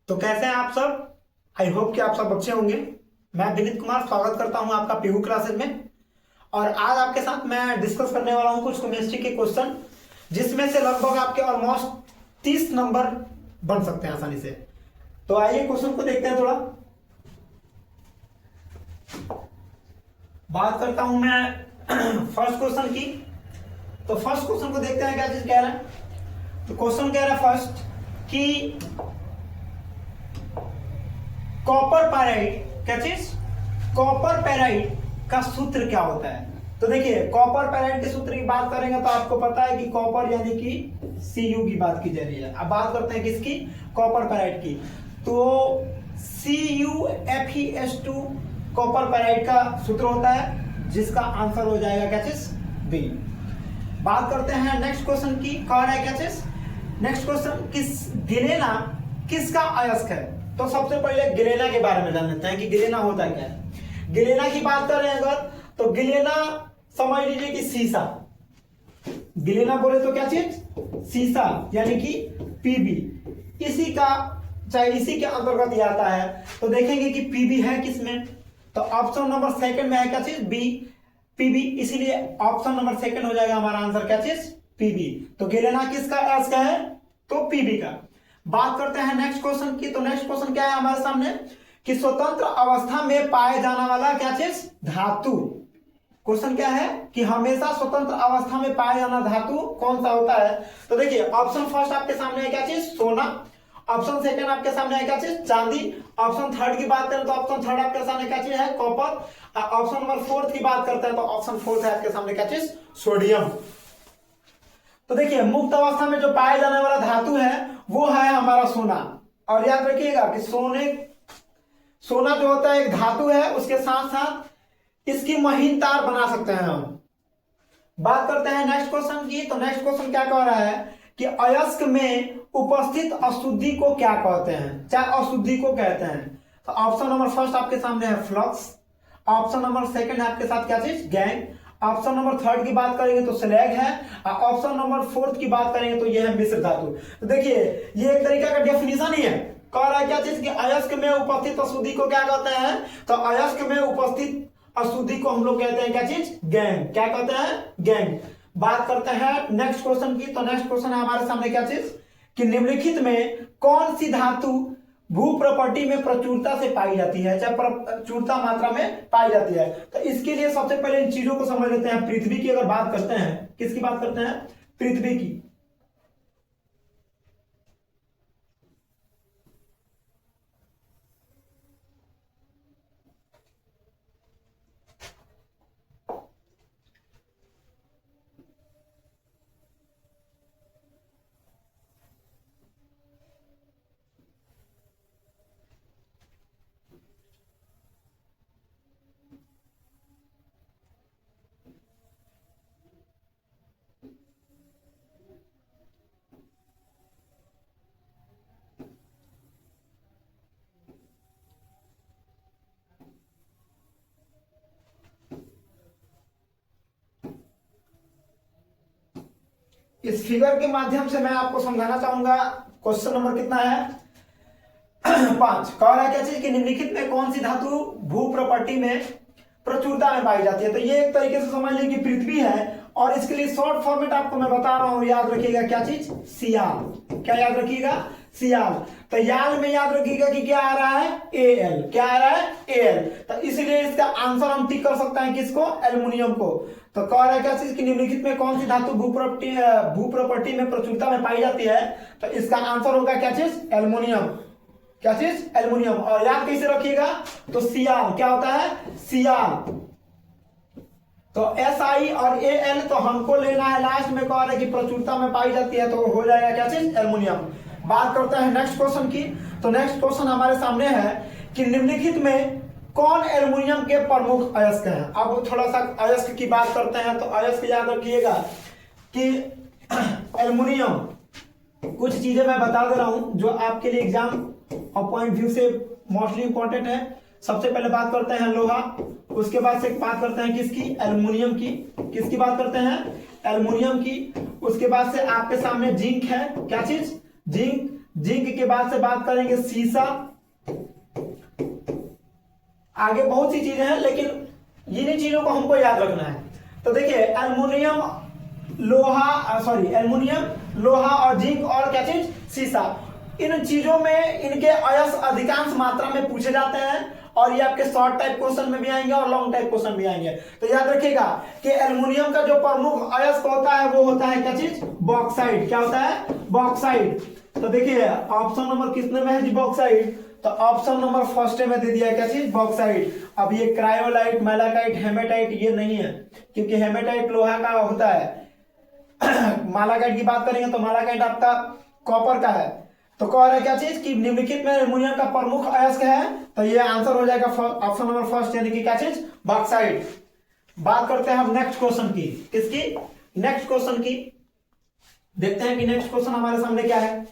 तो कैसे हैं आप सब। आई होप कि आप सब अच्छे होंगे। मैं विनीत कुमार स्वागत करता हूं आपका पीहू क्लासेस में। और आज आपके साथ मैं डिस्कस करने वाला हूं कुछ केमिस्ट्री के क्वेश्चन, जिसमें से लगभग आपके ऑलमोस्ट 30 नंबर बन सकते हैं आसानी से। तो आइए क्वेश्चन को देखते हैं। थोड़ा बात करता हूं मैं फर्स्ट क्वेश्चन की। तो फर्स्ट क्वेश्चन को देखते हैं क्या चीज कह रहा है। तो क्वेश्चन कह रहा है फर्स्ट कि कॉपर पैराइड, क्या चीज, कॉपर पैराइड का सूत्र क्या होता है। तो देखिए कॉपर पैराइड के सूत्र की बात करेंगे तो आपको पता है कि कॉपर यानी कि Cu की बात की जा रही है। अब बात करते हैं किसकी, कॉपर पैराइड की। तो CuFeS2 कॉपर पैराइड का सूत्र होता है, जिसका आंसर हो जाएगा क्या चीज, बी। बात करते हैं नेक्स्ट क्वेश्चन की। कह रहा है क्या चीज, नेक्स्ट क्वेश्चन, गिलेना किसका अयस्क है। तो सबसे पहले गिलेना के बारे में जान लेते हैं कि गिलेना होता क्या है। गिलेना की बात करें अगर, तो गिलेना समझ लीजिए कि शीशा। गिलेना बोले तो क्या चीज, शीशा यानी कि पीबी। इसी का चाहे इसी के अंतर्गत ही आता है। तो देखेंगे कि पीबी है किसमें, तो ऑप्शन नंबर सेकंड में है क्या चीज, बी, पीबी। इसीलिए ऑप्शन नंबर सेकंड हो जाएगा हमारा आंसर क्या चीज, पीबी। तो गिलेना किसका अयस्क है, तो पीबी का। बात करते हैं नेक्स्ट क्वेश्चन की। तो नेक्स्ट क्वेश्चन क्या है हमारे सामने कि स्वतंत्र अवस्था में पाए जाने वाला क्या चीज, धातु। क्वेश्चन क्या है कि हमेशा स्वतंत्र अवस्था में पाया जाना धातु कौन सा होता है। तो देखिए ऑप्शन फर्स्ट आपके सामने है क्या चीज, सोना। ऑप्शन सेकंड आपके सामने है क्या चीज, चांदी। ऑप्शन थर्ड की बात करें तो ऑप्शन थर्ड आपके सामने क्या चीज है, कॉपर। ऑप्शन नंबर फोर्थ की बात करते हैं तो ऑप्शन फोर्थ है आपके सामने क्या चीज, सोडियम। तो देखिए मुक्त अवस्था में जो पाया जाने वाला धातु है वो है हमारा सोना। और याद रखिएगा कि सोना जो होता है एक धातु है, उसके साथ साथ इसकी महीन तार बना सकते हैं हम। बात करते हैं नेक्स्ट क्वेश्चन की। तो नेक्स्ट क्वेश्चन क्या कह रहा है कि अयस्क में उपस्थित अशुद्धि को क्या कहते हैं, चाहे अशुद्धि को कहते हैं। तो ऑप्शन नंबर फर्स्ट आपके सामने है फ्लक्स। ऑप्शन नंबर सेकंड है आपके साथ क्या चीज, गैंग। ऑप्शन नंबर थर्ड की बात करेंगे तो स्लैग है। ऑप्शन नंबर फोर्थ की बात करेंगे तो यह है मिश्र धातु। तो देखिए ये एक तरीका का डेफिनेशन ही है। कह रहा है क्या चीज कि अयस्क में उपस्थित अशुद्धि को क्या कहते हैं, तो अयस्क में उपस्थित अशुद्धि को हम लोग कहते हैं क्या चीज, गैंग। क्या कहते हैं, गैंग। बात करते हैं नेक्स्ट क्वेश्चन की। तो नेक्स्ट क्वेश्चन है हमारे सामने क्या चीज कि निम्नलिखित में कौन सी धातु भू प्रॉपर्टी में प्रचुरता से पाई जाती है, चाहे प्रचुरता मात्रा में पाई जाती है। तो इसके लिए सबसे पहले इन चीजों को समझ लेते हैं। पृथ्वी की अगर बात करते हैं, किसकी बात करते हैं, पृथ्वी की। इस फिगर के माध्यम से मैं आपको समझाना चाहूंगा। क्वेश्चन नंबर कितना है 5। कह रहा है क्या चीज कि निम्नलिखित में कौन सी धातु भू प्रॉपर्टी में प्रचुरता में पाई जाती है। तो ये एक तरीके से समझ लीजिए कि पृथ्वी है, और इसके लिए शॉर्ट फॉर्मेट आपको मैं बता रहा हूं, याद रखिएगा क्या चीज, सियाल। क्या याद रखिएगा, सियाल। तो याल में याद रखिएगा कि क्या आ रहा है, Al। क्या आ रहा है, Al। तो इसलिए इसका आंसर हम टिक कर सकते हैं किसको, एल्युमिनियम को। तो कह रहा है क्या चीज कि निम्नलिखित में कौन सी धातु भू प्रॉपर्टी में प्रचुरता में पाई जाती है। तो इसका आंसर होगा क्या चीज, एल्युमिनियम। क्या चीज, एल्युमिनियम। और याद कैसे रखिएगा, तो सियाल। क्या होता है, सियाल। तो SI और Al तो हमको लेना है लास्ट में। कह रहा है कि प्रचुरता में पाई जाती है, तो हो जाएगा क्या चीज, एल्युमिनियम। बात करते हैं नेक्स्ट क्वेश्चन की। तो नेक्स्ट क्वेश्चन हमारे सामने है कि निम्नलिखित में कौन एल्युमिनियम के प्रमुख अयस्क हैं। अब थोड़ा सा अयस्क की बात करते हैं। तो अयस्क याद रखिएगा कि एल्युमिनियम, कुछ चीजें मैं बता दे रहा हूं जो आपके लिए एग्जाम और पॉइंट व्यू से मोस्टली इंपॉर्टेंट है। सबसे पहले बात करते हैं लोहा, उसके बाद से बात करते हैं किसकी, एल्युमिनियम की। किसकी बात करते हैं, एल्युमिनियम की। उसके बाद से आपके सामने जिंक है, क्या चीज, जिंक। जिंक के बाद से बात करेंगे सीसा, आगे बहुत सी चीजें हैं लेकिन इन्हीं चीजों को हमको याद रखना है। तो देखिए एल्युमिनियम, लोहा और जिंक और क्या चीज, सीसा, इन चीजों में इनके अयस्क अधिकांश मात्रा में पूछे जाते हैं और ये आपके शॉर्ट टाइप क्वेश्चन में भी आएंगे और लॉन्ग टाइप क्वेश्चन भी आएंगे। तो याद रखिएगा कि एल्युमिनियम का जो प्रमुख अयस्क होता है वो होता है क्या चीज, बॉक्साइट। क्या होता है, बॉक्साइट। तो देखिए ऑप्शन नंबर कितने में है जी, बॉक्साइट। तो ऑप्शन नंबर फर्स्ट में दे दिया क्या चीज, बॉक्साइट। अब ये क्रायोलाइट, मैलाकाइट, हेमेटाइट ये नहीं है, क्योंकि हेमेटाइट लोहा का होता है। मालाकाइट की बात करेंगे तो मालाकाइट आपका कॉपर का है। तो कह रहा है क्या चीज कि निम्नलिखित में एल्युमिनियम का प्रमुख अयस्क है, तो ये आंसर हो जाएगा ऑप्शन नंबर फर्स्ट, यानी कि क्या चीज, बॉक्साइट। बात करते हैं हम नेक्स्ट क्वेश्चन की, किसकी, नेक्स्ट क्वेश्चन की। देखते हैं कि नेक्स्ट क्वेश्चन हमारे सामने क्या है।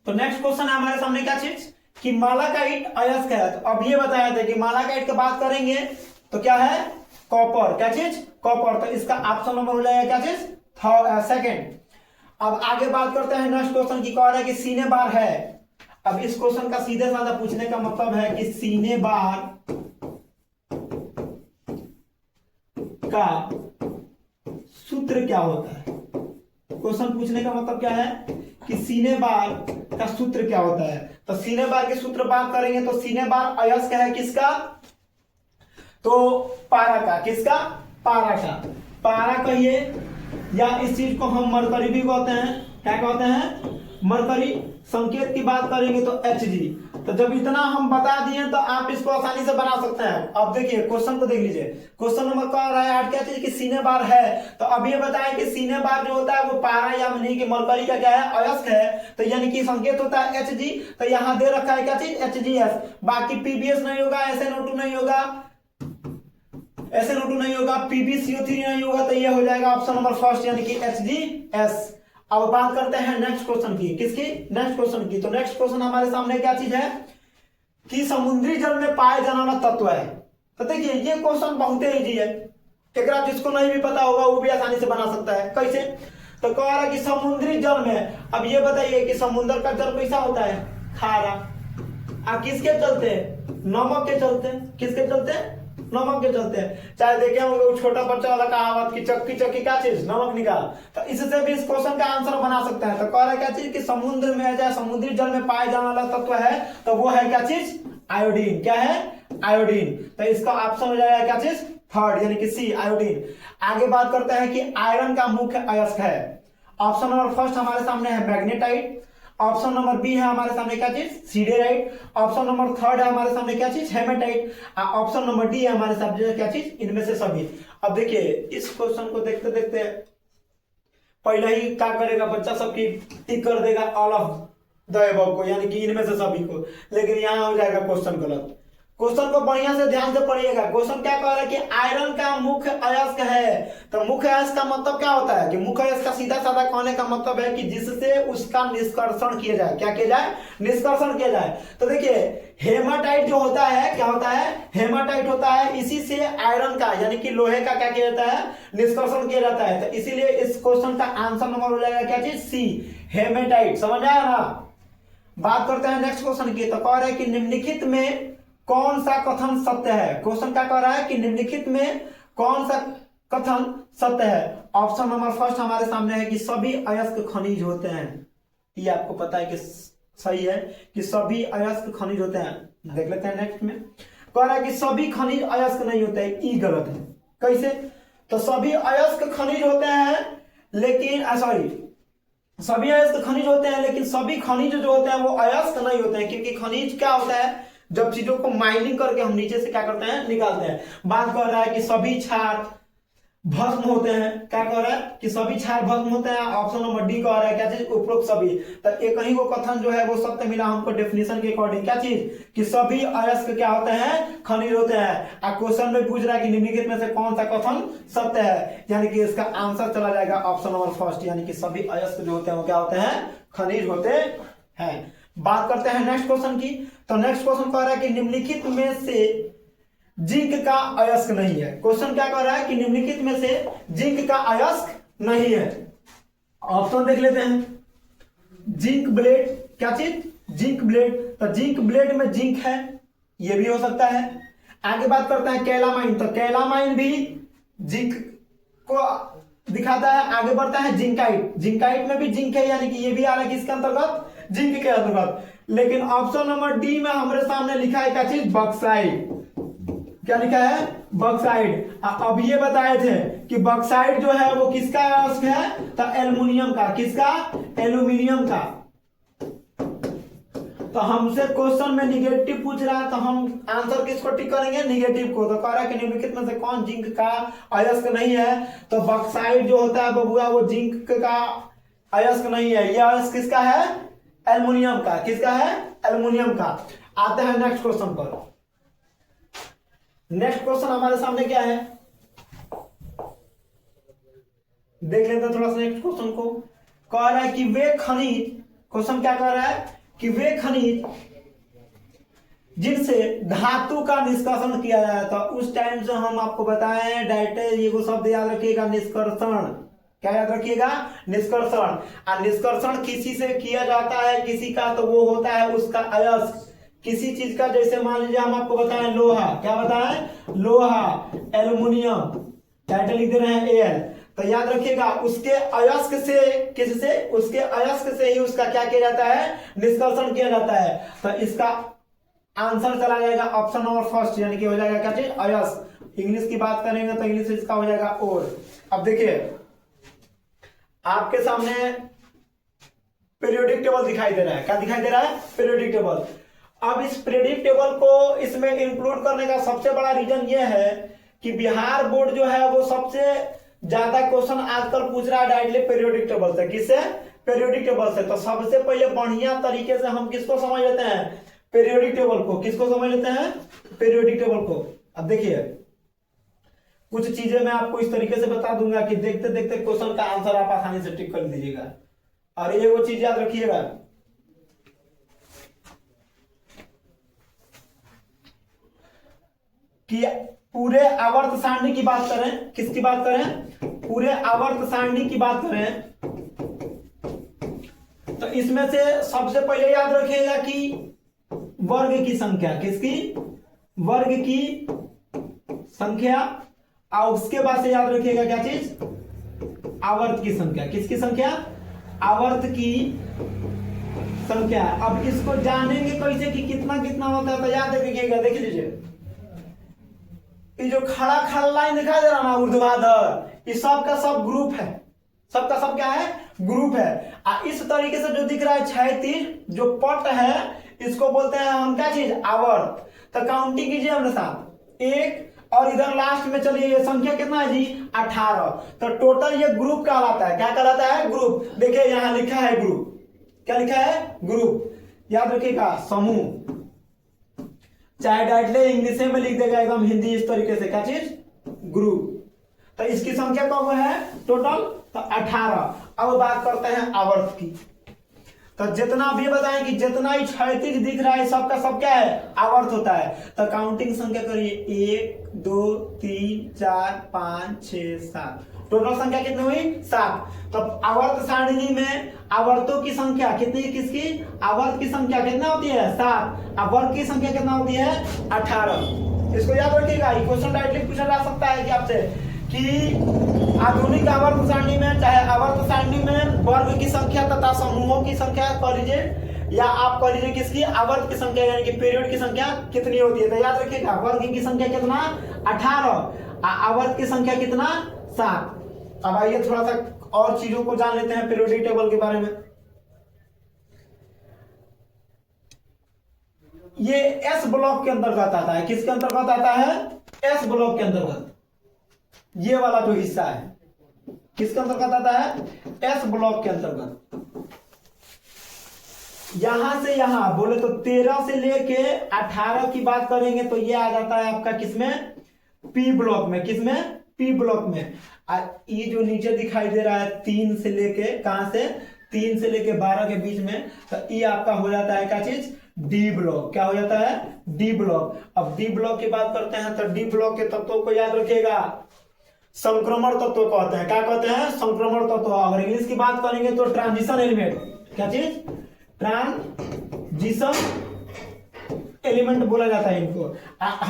तो नेक्स्ट क्वेश्चन है हमारे सामने क्या चीज कि मालाकाइट अयस्क है। तो अब ये बताया था कि मालाकाइट की बात करेंगे तो क्या है, कॉपर। क्या चीज, कॉपर। तो इसका ऑप्शन नंबर हो जाएगा क्या चीज, सेकंड। अब आगे बात करते हैं नेक्स्ट क्वेश्चन की। कह रहा है कि सीने बार है। अब इस क्वेश्चन का सीधे साधा पूछने का मतलब है कि सीने बार का सूत्र क्या होता है। क्वेश्चन पूछने का मतलब क्या है कि सीने बार का सूत्र क्या होता है। तो सीने बार के सूत्र बात करेंगे तो सीने बार अयस्क है किसका, तो पारा का। किसका, पारा का। पारा कहिए या इस चीज को हम मरकरी भी कहते हैं। क्या कहते हैं, मरकरी। संकेत की बात करेंगे तो Hg। तो जब इतना हम बता दिए तो आप इसको आसानी से बना सकते हैं। अब देखिए क्वेश्चन को देख लीजिए। क्वेश्चन नंबर कह रहा है आठ क्या चीज कि सीने बार है। तो अब ये बताएं कि सीने बार जो होता है वो पारा या नहीं कि मरकरी का क्या है, अयस्क है। तो यानी कि संकेत होता है Hg। तो यहां दे रखा है क्या चीज, HgS। बाकी PbS नहीं होगा, SnO2 नहीं होगा, SnO2 नहीं होगा, PbCO3 नहीं होगा। तो ये हो जाएगा ऑप्शन नंबर फर्स्ट, यानी कि HgS। अब बात करते हैं नेक्स्ट क्वेश्चन की, किसकी, नेक्स्ट क्वेश्चन की। तो नेक्स्ट क्वेश्चन हमारे सामने क्या चीज है कि समुद्री जल में पाए जाने वाला तत्व है। तो देखिए ये क्वेश्चन बहुत ही इजी है, एक जिसको नहीं भी पता होगा वो भी आसानी से बना सकता है। कैसे, तो कह रहा है कि समुद्री जल में, अब ये बताइए कि समुद्र का जल कैसा होता है, खारा। अब किसके चलते, नमक के चलते। किसके चलते, नमक के चलते हैं। चाहे देखे होंगे वो छोटा बच्चा वाला कहावत की चक्की चक्की क्या चीज, नमक निकाल। तो इससे भी इस क्वेश्चन का आंसर बना सकते हैं। तो कह रहा है क्या चीज कि समुद्र में या समुद्री जल में पाए जाने वाला तत्व है, तो वो है क्या चीज, आयोडीन। क्या है, आयोडीन। तो इसका ऑप्शन हो जाएगा क्या चीज, थर्ड, यानी कि सी, आयोडीन। आगे बात करते हैं कि आयरन का मुख्य अयस्क है। ऑप्शन नंबर फर्स्ट हमारे सामने है मैग्नेटाइट। ऑप्शन नंबर बी है हमारे सामने क्या चीज, सीडेराइट। ऑप्शन नंबर थर्ड है हमारे सामने क्या चीज, हेमेटाइट। ऑप्शन नंबर डी है हमारे सामने क्या चीज, इनमें से सभी। अब देखिए इस क्वेश्चन को देखते देखते पहले ही क्या करेगा बच्चा, सबकी टिक कर देगा ऑल ऑफ द अबव को, यानी कि इनमें से सभी को। लेकिन यहां हो जाएगा क्वेश्चन गलत। क्वेश्चन को बढ़िया से ध्यान से पढ़िएगा। क्वेश्चन क्या कह रहा है कि आयरन का मुख्य अयस्क है। तो मुख्य अयस्क का मतलब क्या होता है कि मुख्य अयस्क का सीधा साधा कहने का मतलब है कि जिससे उसका निष्कर्षण किया जाए। क्या किया जाए, निष्कर्षण किया जाए। तो देखिए हेमाटाइट जो होता है, क्या होता है, हेमाटाइट होता है। इसी से आयरन का यानी कि लोहे का क्या किया जाता है, निष्कर्षण किया जाता है। तो इसीलिए इस क्वेश्चन का आंसर नंबर हो जाएगा क्या चीज, सी, हेमेटाइट। समझ आया ना। बात करते हैं नेक्स्ट क्वेश्चन की। तो कह रहे हैं कि निम्नलिखित में कौन सा कथन सत्य है। क्वेश्चन क्या कह रहा है कि निम्नलिखित में कौन सा कथन सत्य है। ऑप्शन नंबर फर्स्ट हमारे सामने है कि सभी अयस्क खनिज होते हैं। ये आपको पता है कि सही है कि सभी अयस्क खनिज होते हैं। देख लेते हैं नेक्स्ट में। कह रहा है कि सभी खनिज अयस्क नहीं होते हैं, ई गलत है। कैसे, तो सभी अयस्क खनिज होते हैं लेकिन सभी अयस्क खनिज होते हैं लेकिन सभी खनिज जो होते हैं वो अयस्क नहीं होते हैं। क्योंकि खनिज क्या होता है, जब चीजों को माइनिंग करके हम नीचे से क्या करते हैं, निकालते हैं। बात कर रहा है कि सभी क्षार भस्म होते हैं। क्या कह रहा है कि सभी क्षार भस्म होते हैं। ऑप्शन नंबर डी कह रहा है क्या चीज, उपरोक्त सभी। तो एक ही वो कथन जो है वो सत्य मिला हमको डेफिनेशन के अकॉर्डिंग। क्या चीज कि सभी अयस्क क्या होते हैं, खनिज होते हैं। अब क्वेश्चन में पूछ रहा है कि निम्नलिखित में से कौन सा कथन सत्य है, यानी कि इसका आंसर चला जाएगा ऑप्शन नंबर फर्स्ट, यानी कि सभी अयस्क जो होते हैं वो क्या होते हैं, खनिज होते हैं। बात करते हैं नेक्स्ट क्वेश्चन की। तो नेक्स्ट क्वेश्चन कह रहा है कि निम्नलिखित में से जिंक का अयस्क नहीं है। क्वेश्चन क्या कह रहा है कि निम्नलिखित में से जिंक का अयस्क नहीं है। ऑप्शन देख लेते हैं। जिंक ब्लेड, क्या चीज? Zinc blende. तो जिंक ब्लेड में जिंक है, ये भी हो सकता है। आगे बात करते हैं कैलामाइन, तो कैलामाइन भी जिंक को दिखाता है। आगे बढ़ता है जिंकाइट, जिंकाइट में भी जिंक है, यानी कि ये भी आ रहा है किसके अंतर्गत? जिंक के अंतर्गत। लेकिन ऑप्शन नंबर डी में हमारे सामने लिखा है क्या चीज? बॉक्साइट। क्या लिखा है? बॉक्साइट। अब ये बताए थे कि बॉक्साइट जो है वो किसका अयस्क है? तो एल्युमिनियम का। किसका? एल्यूमिनियम का। तो हमसे क्वेश्चन में निगेटिव पूछ रहा है, तो हम आंसर किसको टिक करेंगे? निगेटिव को। तो कह रहा है कि निम्नलिखित में से कौन जिंक का अयस्क नहीं है? तो बॉक्साइट जो होता है बबुआ वो जिंक का अयस्क नहीं है। यह अयस्क किसका है? एल्युमिनियम का। किसका है? एल्युमिनियम का। आते हैं नेक्स्ट क्वेश्चन पर। नेक्स्ट क्वेश्चन हमारे सामने क्या है, देख लेते हैं थोड़ा सा नेक्स्ट क्वेश्चन को। कह रहा है कि वे खनिज, क्वेश्चन क्या कह रहा है कि वे खनिज जिनसे धातु का निष्कर्षण किया जाता है। तो उस टाइम से हम आपको बताएं डायरेक्ट, ये वो शब्द याद रखिएगा, निष्कर्षण। क्या याद रखिएगा? निष्कर्षण। और निष्कर्षण किसी से किया जाता है किसी का, तो वो होता है उसका अयस्क। किसी चीज का, जैसे मान लीजिए हम आपको बताएं लोहा, क्या बताएं? लोहा, एल्युमिनियम, टाइटल लिख दे रहे हैं एल। तो याद रखिएगा उसके अयस्क से, किससे? उसके अयस्क से ही उसका क्या किया जाता है? निष्कर्षण किया जाता है। तो इसका आंसर चला जाएगा ऑप्शन नंबर फर्स्ट, यानी कि हो जाएगा क्या चीज? अयस्क। इंग्लिश की बात करेंगे तो इंग्लिश इसका हो जाएगा और। अब देखिए आपके सामने पीरियोडिक टेबल दिखाई दे रहा है। क्या दिखाई दे रहा है? Periodic table. अब इस पीरियोडिक टेबल को इसमें इंक्लूड करने का सबसे बड़ा रीजन यह है कि बिहार बोर्ड जो है वो सबसे ज्यादा क्वेश्चन आजकल पूछ रहा है डायरेक्टली पीरियोडिक टेबल से। किससे? पीरियोडिक टेबल से। तो सबसे पहले बढ़िया तरीके से हम किसको समझ लेते हैं? पीरियोडिक टेबल को। किसको समझ लेते हैं? पीरियोडिक टेबल को। अब देखिए कुछ चीजें मैं आपको इस तरीके से बता दूंगा कि देखते देखते क्वेश्चन का आंसर आप आसानी से टिक कर दीजिएगा। और ये वो चीज याद रखिएगा कि पूरे आवर्त सारणी की बात करें, किसकी बात करें? पूरे आवर्त सारणी की बात करें तो इसमें से सबसे पहले याद रखिएगा कि वर्ग की संख्या, किसकी? वर्ग की संख्या। और उसके बाद से याद रखिएगा क्या चीज? आवर्त की संख्या। किसकी संख्या? आवर्त की संख्या। अब इसको जानेंगे कैसे कि कितना कितना होता है? तो याद रखिएगा, देख लीजिए ये जो खड़ा खड़ा लाइन दिखाई दे रहा ना ऊर्ध्वाधर, ये सब का सब ग्रुप है। सबका सब क्या है? ग्रुप है। इस तरीके से जो दिख रहा है क्षैतिज जो पट है इसको बोलते हैं हम क्या चीज? आवर्त। तो काउंटिंग कीजिए हमने साथ, एक और इधर लास्ट में चलिए ये संख्या कितना है जी? 18। तो टोटल ये ग्रुप कहलाता है। क्या कहलाता है? ग्रुप। देखिए यहां लिखा है ग्रुप। क्या लिखा है? ग्रुप। याद रखिएगा समूह। चाहे डायरेक्टली इंग्लिश में लिख देगा एकदम हिंदी इस तरीके से, क्या चीज? ग्रुप। तो इसकी संख्या कब है टोटल? तो 18। अब बात करते हैं आवर्त की। तो जितना भी बताएं कि जितना ही क्षैतिज दिख रहा है सबका सब क्या है? आवर्त होता है। तो काउंटिंग संख्या करिए, 1 2 3 4 5 6 7। टोटल संख्या कितनी हुई? 7। तो आवर्त सारणी में आवर्तों की संख्या कितनी? किसकी? आवर्त की संख्या कितना होती है? 7। अब वर्ग की संख्या कितना होती है? 18। इसको याद रखिएगा, ये क्वेश्चन डायरेक्टली पूछा जा सकता है कि आपसे कि आधुनिक आवर्त सारणी में चाहे आवर्त सारणी में वर्ग की संख्या तथा समूहों की संख्या कह लीजिए, या आप कह लीजिए किसकी? आवर्त की संख्या यानी कि पीरियड की संख्या कितनी होती है? तो याद रखिएगा वर्ग की संख्या कितना? 18। आवर्त की संख्या कितना? 7। अब आइए थोड़ा सा और चीजों को जान लेते हैं पीरियोडिक टेबल के बारे में। ये एस ब्लॉक के अंतर्गत आता है। किसके अंतर्गत आता है? एस ब्लॉक के अंतर्गत। ये वाला जो हिस्सा है किसके अंतर्गत आता है? एस ब्लॉक के अंतर्गत। यहां से यहां बोले तो 13 से लेके 18 की बात करेंगे तो ये आ जाता है आपका किसमें? पी ब्लॉक में। किसमें? पी ब्लॉक में। ये जो नीचे दिखाई दे रहा है 3 से लेके, कहां से? 3 से लेके 12 के बीच में, तो ये आपका हो जाता है क्या चीज? D block. क्या हो जाता है? D block. अब डी ब्लॉक की बात करते हैं तो डी ब्लॉक के तत्वों को याद रखिएगा। संक्रमण तत्व कहते हैं। क्या कहते हैं? संक्रमण तत्व। अगर इंग्लिश की बात करेंगे तो ट्रांजिशन एलिमेंट। क्या चीज? ट्रांजिशन एलिमेंट बोला जाता है इनको।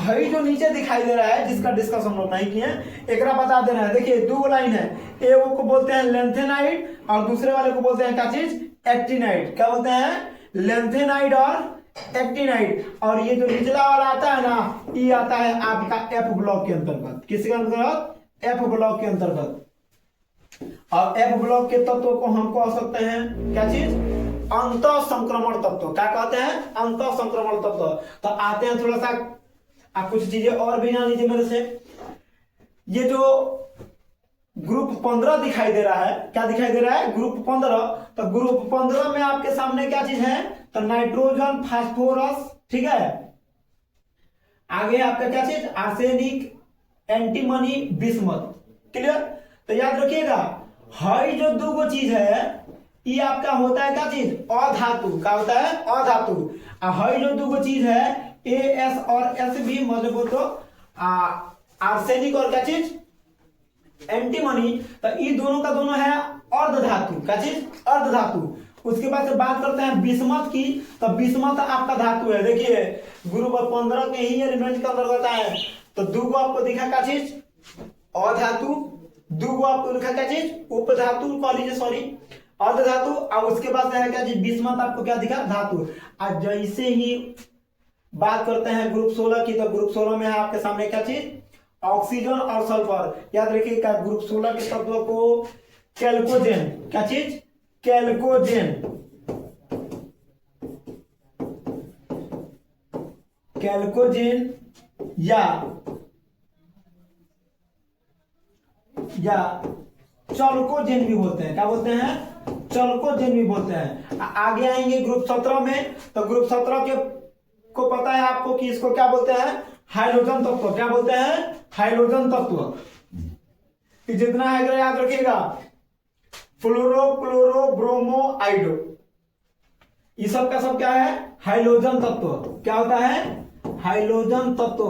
हई जो नीचे दिखाई दे रहा है, जिसका डिस्कस हम लोग नहीं किए, एकरा बता दे रहे हैं। देखिए दो लाइन है, एक को बोलते हैं लेंथेनाइड और दूसरे वाले को बोलते हैं क्या चीज? एक्टिनाइड। क्या बोलते हैं? लेंथेनाइड और एक्टिनाइड। और ये जो निचला वाला आता है ना, ये आता है आपका एफ ब्लॉक के अंतर्गत। किसके अंतर्गत? एफ ब्लॉक के अंतर्गत। और एफ ब्लॉक के तत्व को हम कह सकते हैं क्या चीज? अंतः संक्रमण तत्व। क्या कहते हैं? अंतः संक्रमण तत्व। तो आते हैं थोड़ा सा, आप कुछ चीजें और भी जान लीजिए मेरे से। ये जो ग्रुप 15 दिखाई दे रहा है, क्या दिखाई दे रहा है? ग्रुप 15। तो ग्रुप 15 में आपके सामने क्या चीज है? तो नाइट्रोजन, फास्फोरस, ठीक है। आगे आपका क्या चीज? Arsenic, antimony, bismuth. क्लियर? तो याद रखिएगा, हई जो दो चीज है, ये आपका होता है क्या चीज? अधातु। क्या होता है? अधातु। हई जो दो चीज है, एस और एस भी मजबूत, आर्सेनिक और क्या चीज? एंटीमनी। तो ये दोनों का दोनों है अर्धधातु। क्या चीज? अर्धधातु। उसके बाद से बात करते हैं बिस्मथ की। तो बिस्मथ आपका धातु है। देखिए ग्रुप 15 के ही एलिमेंट के अंतर्गत है। तो दो आपको दिखा क्या चीज? अधातु। दो आपको लिखा क्या चीज? उपधातु कह लीजिए, सॉरी, अर्धधातु। और उसके बाद है क्या चीज? बिस्मथ आपको क्या दिखा? धातु। आज जैसे ही बात करते हैं ग्रुप 16 की, तो ग्रुप 16 में है आपके सामने क्या चीज? ऑक्सीजन और सल्फर। याद रखिएगा, ग्रुप 16 के तत्वों को कैल्कोजेन। क्या चीज? कैल्कोजेन। कैल्कोजेन या चल्कोजेन भी बोलते हैं। क्या बोलते हैं? चल्कोजेन भी बोलते हैं। आगे आएंगे ग्रुप 17 में। तो ग्रुप 17 के को पता है आपको कि इसको क्या बोलते हैं? हाइड्रोजन तत्व। क्या बोलते हैं? हाइड्रोजन तत्व। जितना है याद रखिएगा, फ्लोरो, क्लोरो, ब्रोमो, आइडो, ये सब का सब क्या है? हाइड्रोजन तत्व। क्या होता है? हाइड्रोजन तत्व।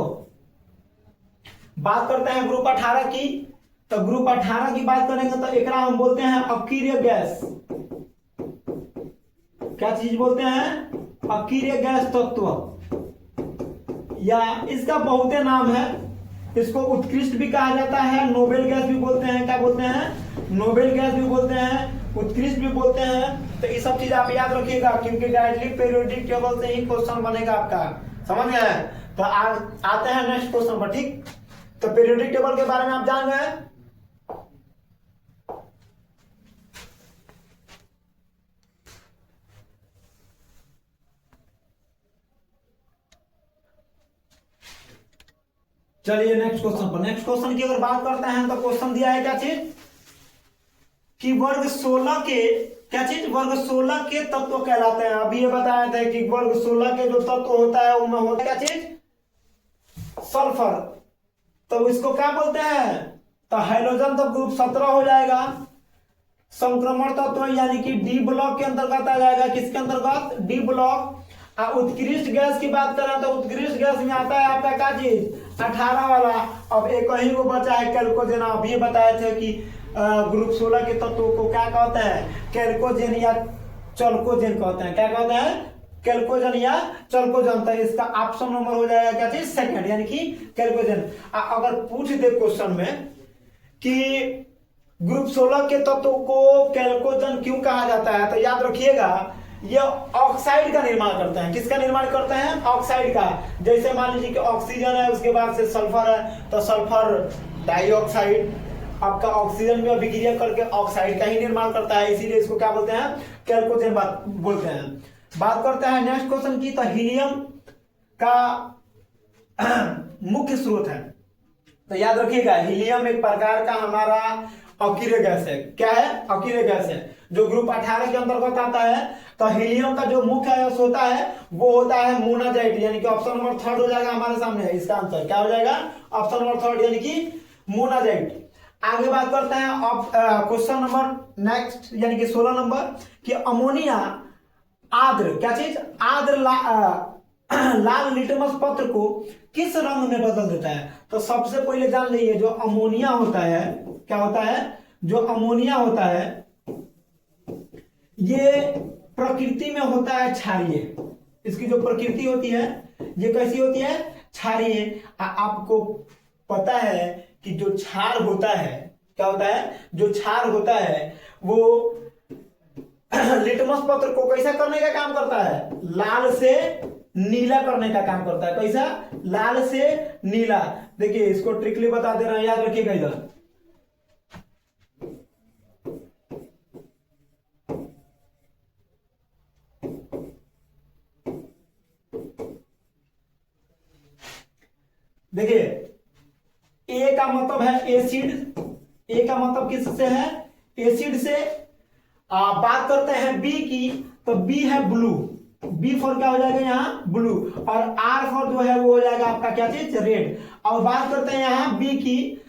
बात करते हैं ग्रुप 18 की। तो ग्रुप 18 की बात करेंगे तो एक हम बोलते हैं अकीर्य गैस। क्या चीज बोलते हैं? अकीर्य गैस तत्व, या इसका बहुत नाम है। इसको उत्कृष्ट भी कहा जाता है, नोबेल गैस भी बोलते हैं। क्या बोलते हैं? नोबेल गैस भी बोलते हैं, उत्कृष्ट भी बोलते हैं। तो ये सब चीज आप याद रखिएगा, क्योंकि डायरेक्टली पीरियोडिक टेबल से ही क्वेश्चन बनेगा आपका। समझ गए? तो आज आते हैं नेक्स्ट क्वेश्चन पर। ठीक, तो पीरियोडिक टेबल के बारे में आप जान गए। चलिए नेक्स्ट क्वेश्चन पर। नेक्स्ट क्वेश्चन की अगर बात करते हैं तो क्वेश्चन दिया है क्या चीज? कि वर्ग 16 के क्या चीज? वर्ग 16 के तत्व कहलाते हैं। अभी ये बताया था कि वर्ग 16 के जो तत्व होता है उनमें होता है क्या चीज? सल्फर। तो इसको क्या बोलते हैं? तो हाइड्रोजन तो ग्रुप 17 हो जाएगा। संक्रमण तत्व यानी कि डी ब्लॉक के अंतर्गत आ जाएगा। किसके अंतर्गत? D block. उत्कृष्ट गैस की बात करें तो उत्कृष्ट गैस में आता है आपका क्या चीज? 18 वाला। अब एक ही वो बचा है कैल्कोजेन। अभी बताए थे कि ग्रुप 16 के तत्वों को क्या कहते हैं? कैल्कोजेन या चल्कोजेन कहते हैं। क्या कहते हैं? कैल्कोजेन या चल्कोजेन। तो इसका ऑप्शन नंबर हो जाएगा क्या चीज? सेकंड, यानी कि कैल्कोजेन। अगर पूछ दे क्वेश्चन में कि ग्रुप 16 के तत्व को कैल्कोजेन क्यों कहा जाता है, तो याद रखिएगा ये ऑक्साइड का निर्माण करते हैं। किसका निर्माण करते हैं? ऑक्साइड का। जैसे मान लीजिए कि ऑक्सीजन है, उसके बाद से सल्फर है, तो सल्फर डाइऑक्साइड आपका ऑक्सीजन में अभिक्रिया करके ऑक्साइड का ही निर्माण करता है, इसीलिए इसको क्या बोलते हैं? कैल्कोजेन बोलते हैं। बात करते हैं नेक्स्ट क्वेश्चन की। तो हीलियम का मुख्य स्रोत है। तो याद रखिएगा, हीलियम एक प्रकार का हमारा अकीर्य गैस है। क्या है? अकीर्य गैस है, जो ग्रुप 18 के अंतर्गत आता है। तो हीलियम का जो मुख्य आयस होता है वो होता है मोनाजाइट, यानी कि ऑप्शन नंबर 3 हो जाएगा हमारे सामने है। इसका आंसर क्या हो जाएगा? ऑप्शन नंबर 3 यानी कि मोनाजाइट। आगे बात करते हैं क्वेश्चन नंबर नेक्स्ट यानी कि 16 नंबर कि अमोनिया आर्द्र क्या चीज? आर्द्र लाल लिटमस पत्र को किस रंग में बदल देता है? तो सबसे पहले जान लीजिए, जो अमोनिया होता है, क्या होता है? जो अमोनिया होता है ये प्रकृति में होता है क्षारीय। इसकी जो प्रकृति होती है ये कैसी होती है? क्षारीय। आपको पता है कि जो क्षार होता है, क्या होता है? जो क्षार होता है वो लिटमस पत्र को कैसा करने का काम करता है? लाल से नीला करने का काम करता है। कैसा? लाल से नीला। देखिए इसको ट्रिकली बता दे रहे हैं, याद रखिएगा इधर। देखिए ए का मतलब है एसिड। ए का मतलब किससे है? एसिड से। बात करते हैं बी की, तो बी है ब्लू। बी फॉर क्या हो जाएगा यहाँ? ब्लू। और आर फॉर जो है वो हो जाएगा आपका क्या चीज? रेड। और बात करते हैं यहाँ बी की,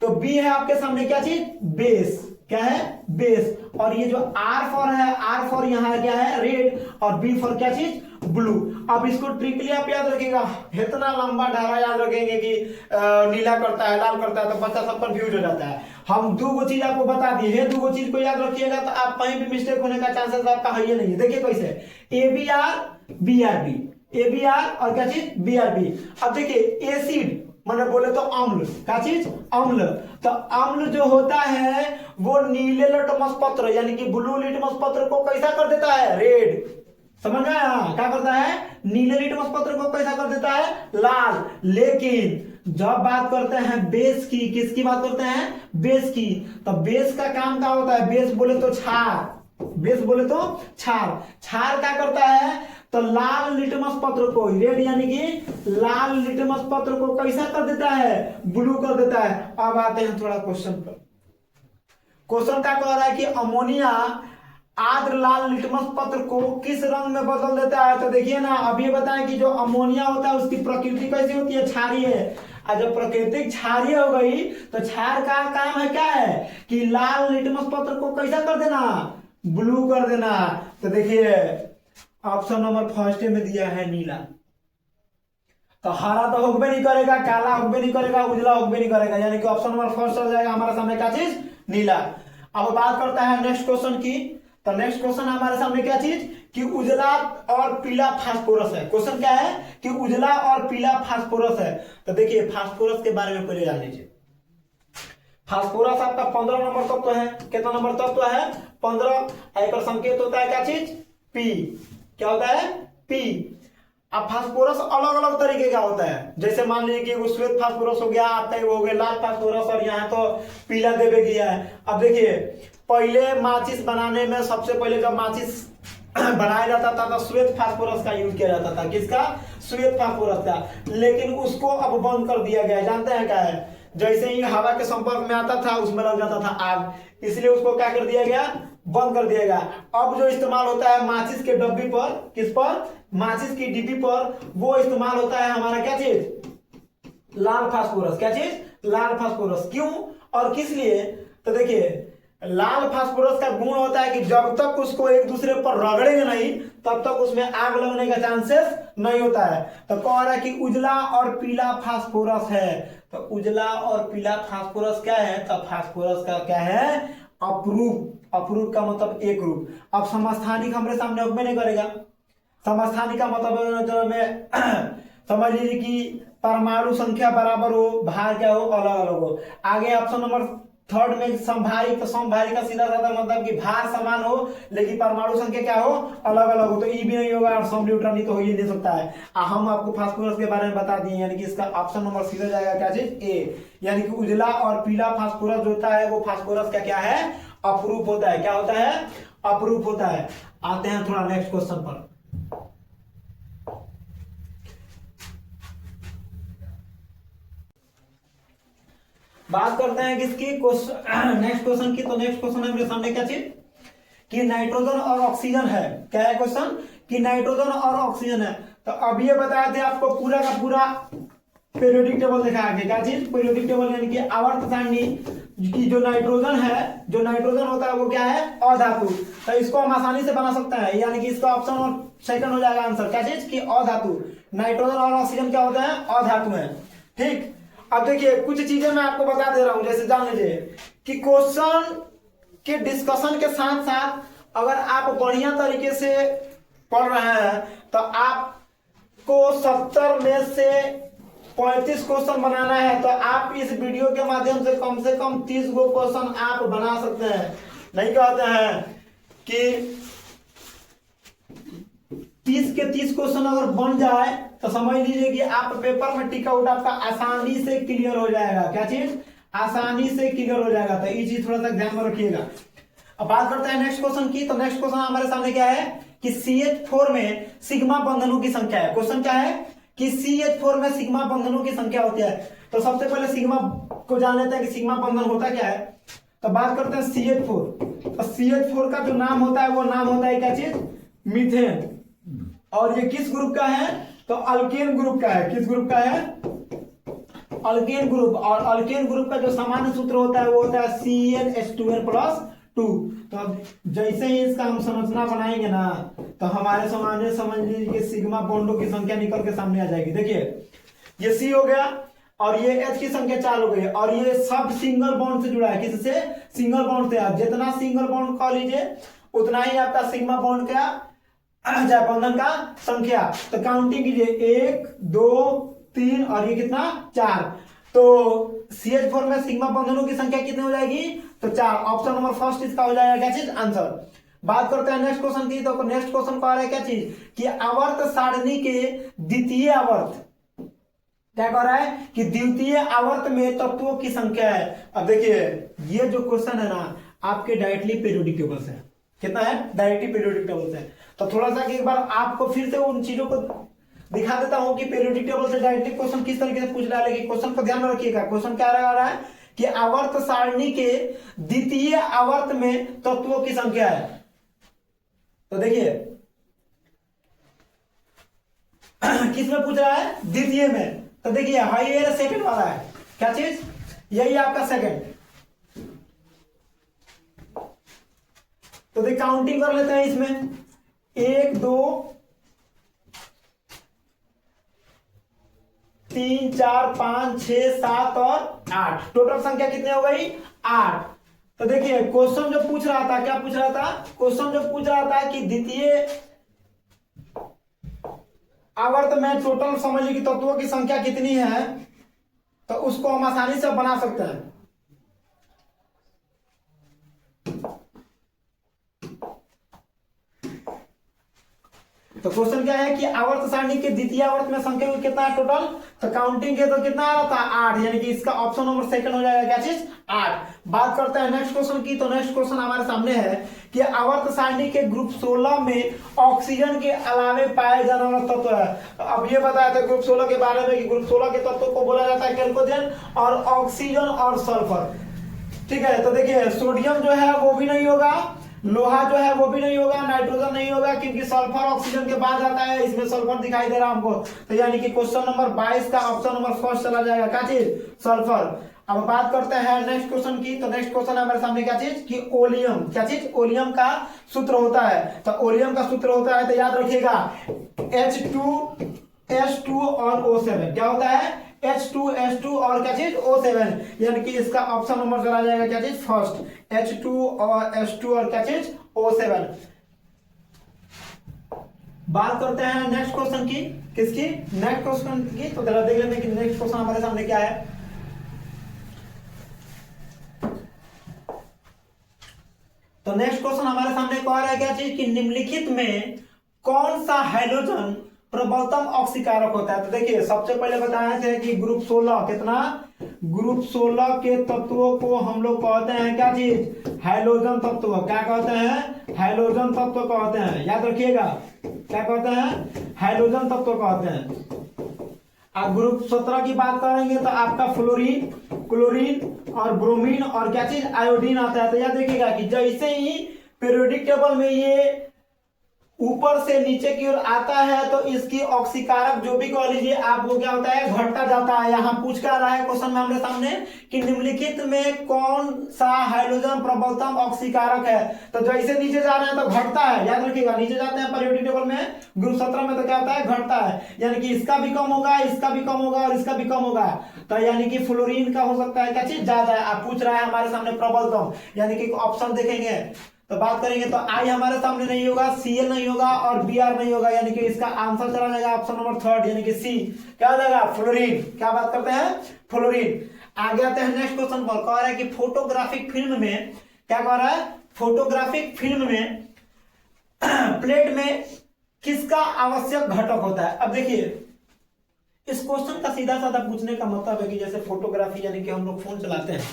तो बी है आपके सामने क्या चीज? बेस। क्या है? बेस। और ये जो आर फॉर है, आर फॉर यहाँ क्या है? रेड। और बी फॉर क्या चीज? ब्लू। अब इसको ट्रिकली आप याद रखिएगा। इतना लंबा धारा याद रखेंगे कि नीला करता है, लाल करता है, तो बच्चा सब कंफ्यूज हो जाता है। हम दो गो चीज आपको बता दिए हैं, दो गो चीज को याद रखिएगा तो आप कहीं भी मिस्टेक होने का चांसेस आपका है ही नहीं है। देखिए कैसे? A B R B R B, A B R और क्या चीज? B R B. अब देखिए एसिड मैंने बोले तो अम्ल। क्या चीज? अम्ल। तो अम्ल जो होता है वो नीले लिटमस पत्र यानी कि ब्लू लिटमस पत्र को कैसा कर देता है? रेड। समझ में आया? क्या करता है? नीले लिटमस पत्र को कैसा कर देता है? लाल। लेकिन जब बात करते हैं बेस की, किसकी बात करते हैं? बेस की। तो बेस का काम क्या होता है? बेस बोले तो क्षार। बेस बोले तो क्षार। क्षार क्या करता है? तो लाल लिटमस पत्र को, रेड यानी कि लाल लिटमस पत्र को कैसा कर देता है? ब्लू कर देता है। अब आते हैं थोड़ा क्वेश्चन पर। क्वेश्चन क्या कह रहा है कि अमोनिया आर्द्र लाल लिटमस पत्र को किस रंग में बदल देता है? तो देखिए ना, अब ये बताएं कि जो अमोनिया होता है उसकी प्रकृति कैसी होती है? क्षारीय है। और जब प्रकृति क्षारीय हो गई तो क्षार का काम है क्या है? कि लाल लिटमस पत्र को कैसा कर देना? ब्लू कर देना। तो देखिए ऑप्शन नंबर फर्स्ट में दिया है नीला। तो हरा तो होगबे नहीं करेगा, काला होगबे नहीं करेगा, उजला होगबे नहीं करेगा, यानी कि ऑप्शन नंबर फर्स्ट आ जाएगा हमारे सामने क्या चीज? नीला। अब बात करता है नेक्स्ट क्वेश्चन की। तो नेक्स्ट क्वेश्चन हमारे सामने क्या चीज? कि उजला और पीला फास्फोरस है। क्वेश्चन क्या है? कि उजला और पीला फास्फोरस है। तो देखिए फास्फोरस के बारे में पहले जान लीजिए। फास्फोरस आपका 15 नंबर तत्व है। कितना नंबर तत्व है? 15। एक संकेत होता है क्या चीज? पी। क्या होता है? पी। अब फास्फोरस अलग अलग तरीके का होता है। जैसे मान लीजिए कि वो श्वेत फास्फोरस हो गया, आपका वो हो गया लाल फास्फोरस, और यहाँ तो पीला देवे गया है। अब देखिए पहले माचिस बनाने में सबसे पहले जब माचिस बनाया जाता था तो श्वेत फास्फोरस का यूज किया जाता था। किसका? श्वेत फास्फोरस का। लेकिन उसको अब बंद कर दिया गया। जानते हैं क्या है? जैसे ही हवा के संपर्क में आता था उसमें लग जाता था आग, इसलिए उसको क्या कर दिया गया? बंद कर दिया गया। अब जो इस्तेमाल होता है माचिस के डब्बी पर, किस पर? माचिस की डिब्बी पर, वो इस्तेमाल होता है हमारा क्या चीज? लाल फास्फोरस। क्या चीज? लाल फास्फोरस। क्यों और किस लिए? तो देखिए लाल फास्फोरस का गुण होता है कि जब तक उसको एक दूसरे पर रगड़ेंगे नहीं तब तक उसमें आग लगने का चांसेस नहीं होता है। तो कह रहा है कि उजला और पीला फास्फोरस है। तो उजला और पीला फास्फोरस क्या है? तो फास्फोरस का क्या है? अपरूप। अपरूप का मतलब एक रूप। अब समस्थानिक हमारे सामने उपमेय नहीं करेगा। समस्थानिक का मतलब में समझ लीजिए कि परमाणु संख्या बराबर हो, भार क्या हो? अलग अलग हो। आगे ऑप्शन नंबर थर्ड में समभारिक, तो समभारिक का सीधा साधा मतलब कि भार समान हो लेकिन परमाणु संख्या क्या हो? अलग अलग हो। तो ई भी नहीं होगा और सम न्यूट्रॉन तो हो ही नहीं सकता है। हम आपको फास्फोरस के बारे में बता दिए, यानी कि इसका ऑप्शन नंबर सीधा जाएगा क्या चीज? ए। यानी कि उजला और पीला फास्फोरस जो होता है वो फास्फोरस का क्या है? अपरूप होता है। क्या होता है? अपरूप होता है। आते हैं थोड़ा नेक्स्ट क्वेश्चन पर। बात करते हैं किसकी? नेक्स्ट क्वेश्चन की। तो नेक्स्ट क्वेश्चन है मेरे सामने क्या चीज? कि नाइट्रोजन और ऑक्सीजन है। क्या है क्वेश्चन? कि नाइट्रोजन और ऑक्सीजन है। तो अब ये बताए थे आपको पूरा का पूरा पीरियोडिक टेबल दिखाया गया। क्या चीज? पीरियोडिक टेबल यानी कि आवर्त सारणी। कि जो नाइट्रोजन है, जो नाइट्रोजन होता है वो क्या है, अधातु। तो इसको हम आसानी से बना सकते हैं, यानी कि इसका ऑप्शन और सेकंड हो जाएगा आंसर। क्या चीज कि अधातु। नाइट्रोजन और ऑक्सीजन क्या होते हैं, अधातु हैं। ठीक, अब देखिए कुछ चीजें मैं आपको बता दे रहा हूं, जैसे जान लीजिए कि क्वेश्चन के डिस्कशन के साथ साथ अगर आप बढ़िया तरीके से पढ़ रहे हैं तो आपको 70 में से 35 क्वेश्चन बनाना है। तो आप इस वीडियो के माध्यम से कम 30 गो क्वेश्चन आप बना सकते हैं। नहीं कहते हैं कि 30 के 30 क्वेश्चन अगर बन जाए तो समझ लीजिए कि आप पेपर में टिक आउट आपका आसानी से क्लियर हो जाएगा। क्या चीज, आसानी से क्लियर हो जाएगा। तो ये चीज थोड़ा सा ध्यान में रखिएगा। अब बात करते हैं नेक्स्ट क्वेश्चन की। तो नेक्स्ट क्वेश्चन हमारे सामने क्या है कि CH4 में सिग्मा बंधनों की संख्या है। क्वेश्चन क्या है कि CH4 में सिग्मा बंधनों की संख्या होती है। तो सबसे पहले सिग्मा को जान लेते हैं कि सिग्मा बंधन होता क्या है। तो बात करते हैं CH4। तो CH4 का जो नाम होता है वो नाम होता है क्या चीज, मीथेन। और ये किस ग्रुप का है, तो अल्केन ग्रुप का है। किस ग्रुप का है, अल्केन ग्रुप। और अल्केन ग्रुप का जो सामान्य सूत्र होता है वो होता है CnH2n+2। तो अब जैसे ही इसका हम संरचना बनाएंगे ना तो हमारे सामान्य समझ लीजिए सिग्मा बॉन्डों की संख्या निकल के सामने आ जाएगी। देखिए ये C हो गया और ये H की संख्या 4 हो गई और ये सब सिंगल बॉन्ड से जुड़ा है। किससे, सिंगल बॉन्ड से। आप जितना सिंगल बॉन्ड कह लीजिए उतना ही आपका सिग्मा बॉन्ड का बंधन का संख्या। तो काउंटिंग कीजिए 1 2 3 और ये कितना 4। तो CH4 में सिग्मा बंधनों की संख्या कितनी हो जाएगी, तो 4। ऑप्शन नंबर फर्स्ट इसका हो जाएगा क्या चीज, आंसर। बात करते हैं नेक्स्ट क्वेश्चन की। तो नेक्स्ट क्वेश्चन कह रहा है क्या चीज कि आवर्त सारणी के द्वितीय आवर्त, क्या कह रहा है कि द्वितीय आवर्त में तत्वों की संख्या है। अब देखिए ये जो क्वेश्चन है ना आपके डायरेक्टली पीरियोडिक टेबल से। कितना है, डायरेक्टली पीरियोडिक टेबल से। तो थोड़ा सा एक बार आपको फिर से उन चीजों को दिखा देता हूं कि पीरियोडिक टेबल से डायरेक्टली क्वेश्चन किस तरीके से पूछ डालेगी। क्वेश्चन को ध्यान में रखिएगा। क्वेश्चन क्या रहा है कि आवर्त सारणी के द्वितीय आवर्त में तत्वों की संख्या है। तो देखिए किस में पूछ रहा है, द्वितीय में। तो देखिए हाई सेकंड वाला है। क्या चीज, यही आपका सेकंड। तो देखिए काउंटिंग कर लेते हैं इसमें 1 2 3 4 5 6 7 और 8। टोटल संख्या कितनी हो गई, 8। तो देखिए क्वेश्चन जो पूछ रहा था, क्या पूछ रहा था, क्वेश्चन जो पूछ रहा था कि द्वितीय आवर्त में टोटल समझ लीजिए कि तत्वों की संख्या कितनी है। तो उसको हम आसानी से बना सकते हैं। तो क्वेश्चन क्या है कि आवर्त सारणी के द्वितीय आवर्त में संख्या कितना है टोटल। तो काउंटिंग के तो कितना आ रहा था, 8। यानी कि इसका ऑप्शन नंबर सेकंड हो जाएगा क्या चीज, 8। बात करते हैं नेक्स्ट क्वेश्चन की। तो नेक्स्ट क्वेश्चन हमारे सामने है कि आवर्त सारणी के ग्रुप 16 में ऑक्सीजन के अलावे पाए जाने वाला तत्व है। तो अब ये बताया था ग्रुप 16 के बारे में कि ग्रुप 16 के तत्वों को बोला जाता है कैल्कोजेन और ऑक्सीजन और सल्फर। ठीक है, तो देखिए सोडियम जो है वो भी नहीं होगा, लोहा जो है वो भी नहीं होगा, नाइट्रोजन नहीं होगा, क्योंकि सल्फर ऑक्सीजन के बाद आता है। इसमें सल्फर दिखाई दे रहा है हमको। तो यानी कि क्वेश्चन नंबर 22 का ऑप्शन नंबर फर्स्ट चला जाएगा। क्या चीज, सल्फर। अब बात करते हैं नेक्स्ट क्वेश्चन की। तो नेक्स्ट क्वेश्चन हमारे सामने क्या चीज कि ओलियम। क्या चीज, ओलियम का सूत्र होता है। तो ओलियम का सूत्र होता है तो याद रखिएगा H2S2 और O7। क्या होता है, H2S2 और क्या चीज O7। यानी कि इसका ऑप्शन नंबर चला जाएगा क्या चीज, फर्स्ट। H2 और S2 और क्या चीज O7। बात करते हैं नेक्स्ट क्वेश्चन की। किसकी, नेक्स्ट क्वेश्चन की। तो जरा देख लेते हैं कि नेक्स्ट क्वेश्चन हमारे सामने क्या है। तो नेक्स्ट क्वेश्चन हमारे सामने कह रहा है क्या चीज कि निम्नलिखित में कौन सा हाइड्रोजन प्रबलतम ऑक्सीकारक होता है। तो देखिए सबसे पहले बताए थे कि ग्रुप 16 कितना, ग्रुप 16 के तत्वों को हम लोग कहते हैं क्या चीज, हाइड्रोजन तत्व। क्या कहते हैं, हाइड्रोजन तत्व कहते हैं। याद रखिएगा क्या कहते हैं, हाइड्रोजन तत्व कहते हैं। आप ग्रुप 17 की बात करेंगे तो आपका फ्लोरीन, क्लोरीन और ब्रोमीन और क्या चीज आयोडीन आता है। तो याद देखिएगा कि जैसे ही पीरियोडिक टेबल में ये ऊपर से नीचे की ओर आता है तो इसकी ऑक्सीकारक जो भी कह लीजिए आप, वो क्या होता है, घटता जाता है। यहाँ पूछ क्या रहा है क्वेश्चन में हमारे सामने कि निम्नलिखित में कौन सा हाइड्रोजन प्रबलतम ऑक्सीकारक है। तो जैसे नीचे जा रहे हैं तो घटता है, याद रखिएगा, नीचे जाते हैं पीरियोडिक टेबल में ग्रुप 17 में तो क्या होता है, घटता है। यानी कि इसका भी कम होगा, इसका भी कम होगा और इसका भी कम होगा। तो यानी कि फ्लोरीन का हो सकता है क्या चीज ज्यादा है। आप पूछ रहा है हमारे सामने प्रबलतम, यानी कि ऑप्शन देखेंगे तो बात करेंगे तो आई हमारे सामने नहीं होगा, Cl नहीं होगा और Br नहीं होगा, यानी कि इसका आंसर चला जाएगा ऑप्शन नंबर 3 यानी कि सी। क्या हो जाएगा, फ्लोरीन। क्या बात करते हैं, फ्लोरीन। आगे आते हैं नेक्स्ट क्वेश्चन पर। कह रहा है कि फोटोग्राफिक फिल्म में, क्या कह रहा है, फोटोग्राफिक फिल्म में प्लेट में किसका आवश्यक घटक होता है। अब देखिए इस क्वेश्चन का सीधा साधा पूछने का मतलब है कि जैसे फोटोग्राफी, यानी कि हम लोग फोन चलाते हैं,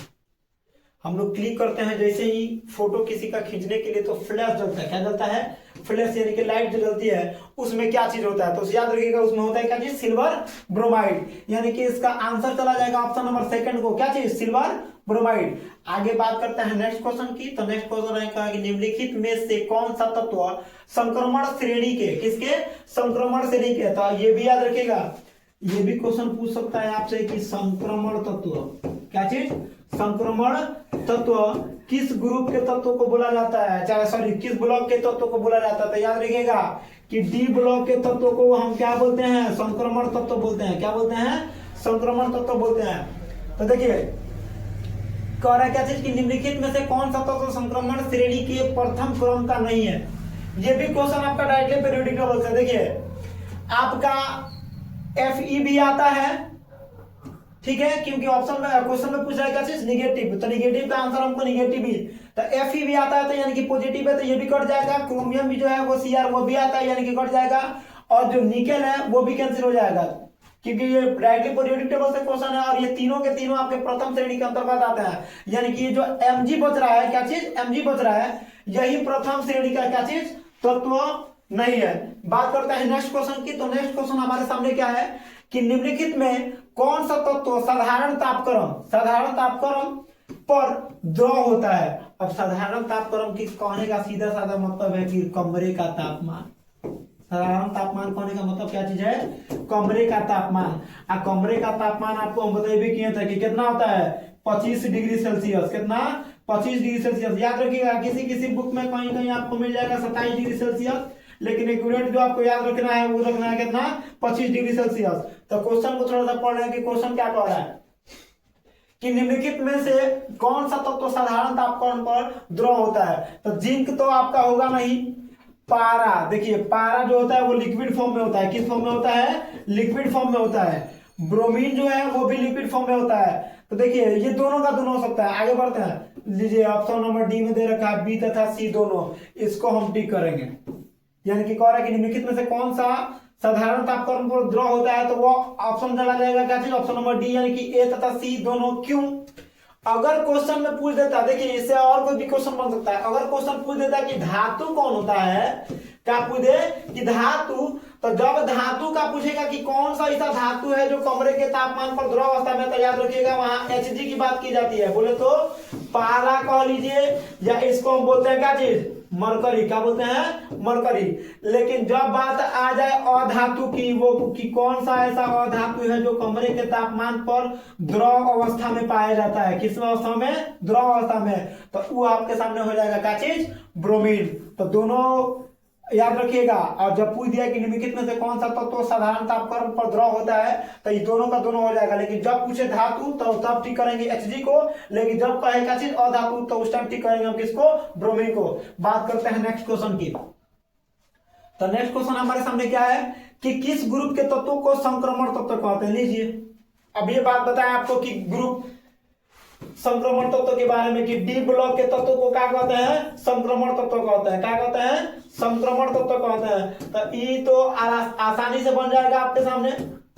हम लोग क्लिक करते हैं, जैसे ही फोटो किसी का खींचने के लिए तो फ्लैश जलता है। क्या जलता है, फ्लैश, यानी कि लाइट जो जलती है उसमें क्या चीज होता है, तो याद रखिएगा उसमें होता है क्या चीज, सिल्वर ब्रोमाइड। यानी कि इसका आंसर चला जाएगा ऑप्शन नंबर 2 को, क्या चीज, सिल्वर ब्रोमाइड। आगे बात करते हैं नेक्स्ट क्वेश्चन की। तो नेक्स्ट क्वेश्चन है कहा कि निम्नलिखित में से कौन सा तत्व संक्रमण श्रेणी के, किसके, संक्रमण श्रेणी के। तो ये भी याद रखिएगा, ये भी क्वेश्चन पूछ सकता है आपसे कि संक्रमण तत्व, क्या चीज, संक्रमण तत्व किस ग्रुप के तत्व को बोला जाता है, चाहे सॉरी किस ब्लॉक के तत्व को बोला जाता है। तो याद रखिएगा कि डी ब्लॉक के तत्व को हम क्या बोलते हैं, संक्रमण तत्व बोलते हैं। क्या बोलते हैं, संक्रमण तत्व बोलते हैं। तो देखिए कह रहा है क्या चीज कि निम्नलिखित में से कौन सा तत्व संक्रमण श्रेणी के प्रथम क्रम का नहीं है। ये भी क्वेश्चन आपका डायरेक्टली पीरियोडिक टेबल से, देखिए आपका Fe भी आता है, ठीक है, क्योंकि ऑप्शन में क्वेश्चन में पूछ रहा है क्या चीज, निगेटिव, तो निगेटिव का आंसर हमको निगेटिव ही। तो Fe भी आता है तो यानी कि पॉजिटिव है, तो ये भी कट जाएगा। क्रोमियम भी जो है वो Cr वो भी आता है, यानी कि कट जाएगा। और जो निकेल है वो भी कैंसिल हो जाएगा, क्योंकि ये डायरेक्टली पीरियोडिक टेबल से क्वेश्चन है और ये तीनों के तीनों आपके प्रथम श्रेणी के अंतर्गत आते हैं। यानी कि ये जो Mg बच रहा है, क्या चीज, Mg बच रहा है, यही प्रथम श्रेणी का क्या चीज, तत्व नहीं है। बात करते हैं नेक्स्ट क्वेश्चन की। तो नेक्स्ट क्वेश्चन हमारे सामने क्या है कि निम्नलिखित में कौन सा तत्व साधारण तापक्रम पर द्रव होता है। अब साधारण तापक्रम की कहने का सीधा साधा मतलब है कि कमरे का तापमान। साधारण तापमान कहने का मतलब क्या चीज है, कमरे का तापमान। कमरे का तापमान आपको हम बताए भी किए थे कि कितना होता है, 25 डिग्री सेल्सियस। कितना, 25 डिग्री सेल्सियस। याद रखिएगा किसी बुक में कहीं कहीं आपको मिल जाएगा 27 डिग्री सेल्सियस, लेकिन एक्यूरेट जो आपको याद रखना है वो रखना है कितना, 25 डिग्री सेल्सियस। तो क्वेश्चन को थोड़ा सा पढ़ रहे हैं कि क्वेश्चन क्या कह रहा है कि निम्नलिखित में से कौन सा तत्व साधारण तापमान पर द्रव होता है। तो जिंक तो आपका होगा नहीं। पारा, देखिए पारा जो होता है वो लिक्विड फॉर्म में होता है। किस फॉर्म में होता है, लिक्विड फॉर्म में होता है। ब्रोमीन जो है वो भी लिक्विड फॉर्म में होता है। तो देखिए ये दोनों का दोनों हो सकता है। आगे बढ़ते हैं, लीजिए ऑप्शन नंबर डी में दे रखा है बी तथा सी दोनों, इसको हम टिक करेंगे। यानी कि कह रहा है कि निम्नलिखित में से कौन सा साधारण तापक्रम पर द्रव होता है, तो वो ऑप्शन चला जाएगा क्या चीज, ऑप्शन नंबर डी, यानी कि ए तथा सी दोनों। क्यों, अगर क्वेश्चन में पूछ देता, देखिए इससे और कोई भी क्वेश्चन बन सकता है। अगर क्वेश्चन पूछ देता कि धातु कौन होता है, क्या पूछ दे कि धातु, तो जब धातु का पूछेगा कि कौन सा ऐसा धातु है जो कमरे के तापमान पर द्रव अवस्था में, तो याद रखिएगा वहां Hg की बात की जाती है। बोले तो पारा कह लीजिए, या इसको हम बोलते हैं क्या चीज, मरकरी। क्या बोलते हैं, मरकरी। लेकिन जब बात आ जाए अधातु की, वो कि कौन सा ऐसा अधातु है जो कमरे के तापमान पर द्रव अवस्था में पाया जाता है, किस अवस्था में, द्रव अवस्था में, तो वो आपके सामने हो जाएगा क्या चीज, ब्रोमीन। तो दोनों याद रखिएगा। और जब पूछ दिया कि निम्नलिखित में से कौन सा तत्व साधारण तापक्रम पर द्रव होता है, तो ये दोनों का दोनों हो जाएगा। लेकिन जब पूछे धातु तो तब ठीक करेंगे Hg को, लेकिन जब कहे क्या चीज अधातु तो उस टाइम ठीक करेंगे हम किसको, ब्रोमीन को। बात करते हैं नेक्स्ट क्वेश्चन की। तो नेक्स्ट क्वेश्चन हमारे सामने क्या है कि किस ग्रुप के तत्वों को संक्रमण तत्व कहते हैं। लीजिए अब ये बात बताएं आपको कि ग्रुप संक्रमण तत्व के बारे में कि डी ब्लॉक के तत्व को क्या कहते हैं, संक्रमण तत्व कहते हैं। क्या कहते हैं, संक्रमण तत्व कहते हैं। तो ई तो आसानी से बन जाएगा आपके सामने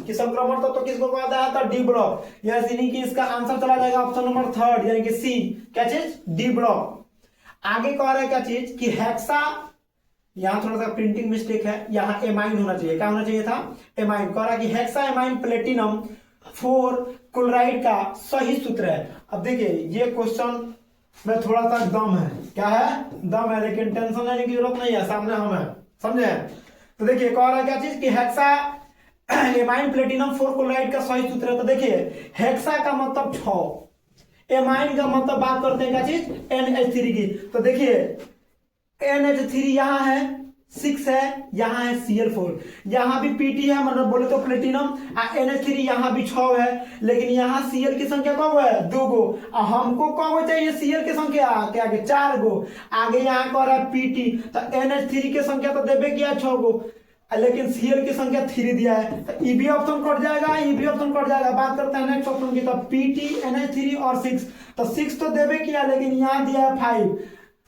कि संक्रमण तत्व किसको कहता है, तो डी ब्लॉक। यानी कि इसका आंसर चला जाएगा ऑप्शन नंबर 3 यानी कि सी, क्या चीज, डी ब्लॉक। आगे कह रहा है क्या चीज कि हेक्सा, यहां थोड़ा सा प्रिंटिंग मिस्टेक है, यहां एमाइन होना चाहिए। क्या होना चाहिए था, एमाइन। कह रहा है कि हेक्सा एमाइन प्लेटिनम 4 क्लोराइड का सही सूत्र है। अब देखिए ये क्वेश्चन में थोड़ा सा दम है, क्या है, दम है, लेकिन टेंशन लेने की जरूरत नहीं है, सामने हम है। समझे? तो देखिए एक और है क्या चीज कि हेक्सा एमाइन प्लेटिनम 4 क्लोराइड का सही सूत्र है। तो देखिए हेक्सा का मतलब 6, एमाइन का मतलब बात करते हैं क्या चीज NH3 की। तो देखिए NH3 यहाँ है 6 है, यहाँ है Cl4, यहाँ भी Pt है मतलब बोले तो प्लेटिनम, NH3 यहाँ भी 6 है, लेकिन यहाँ Cl की संख्या कब है 2 गो, हमको कब चाहिए Cl की संख्या क्या आगे 4 गो, आगे यहाँ कह रहा है Pt, तो NH3 की संख्या तो देवे किया 6 गो, लेकिन Cl की संख्या 3 दिया है, तो ई भी ऑप्शन कट जाएगा, ई भी ऑप्शन कट जाएगा। बात करते हैं नेक्स्ट ऑप्शन की, तो Pt NH3 और 6, तो 6 तो देवे किया लेकिन यहाँ दिया है 5,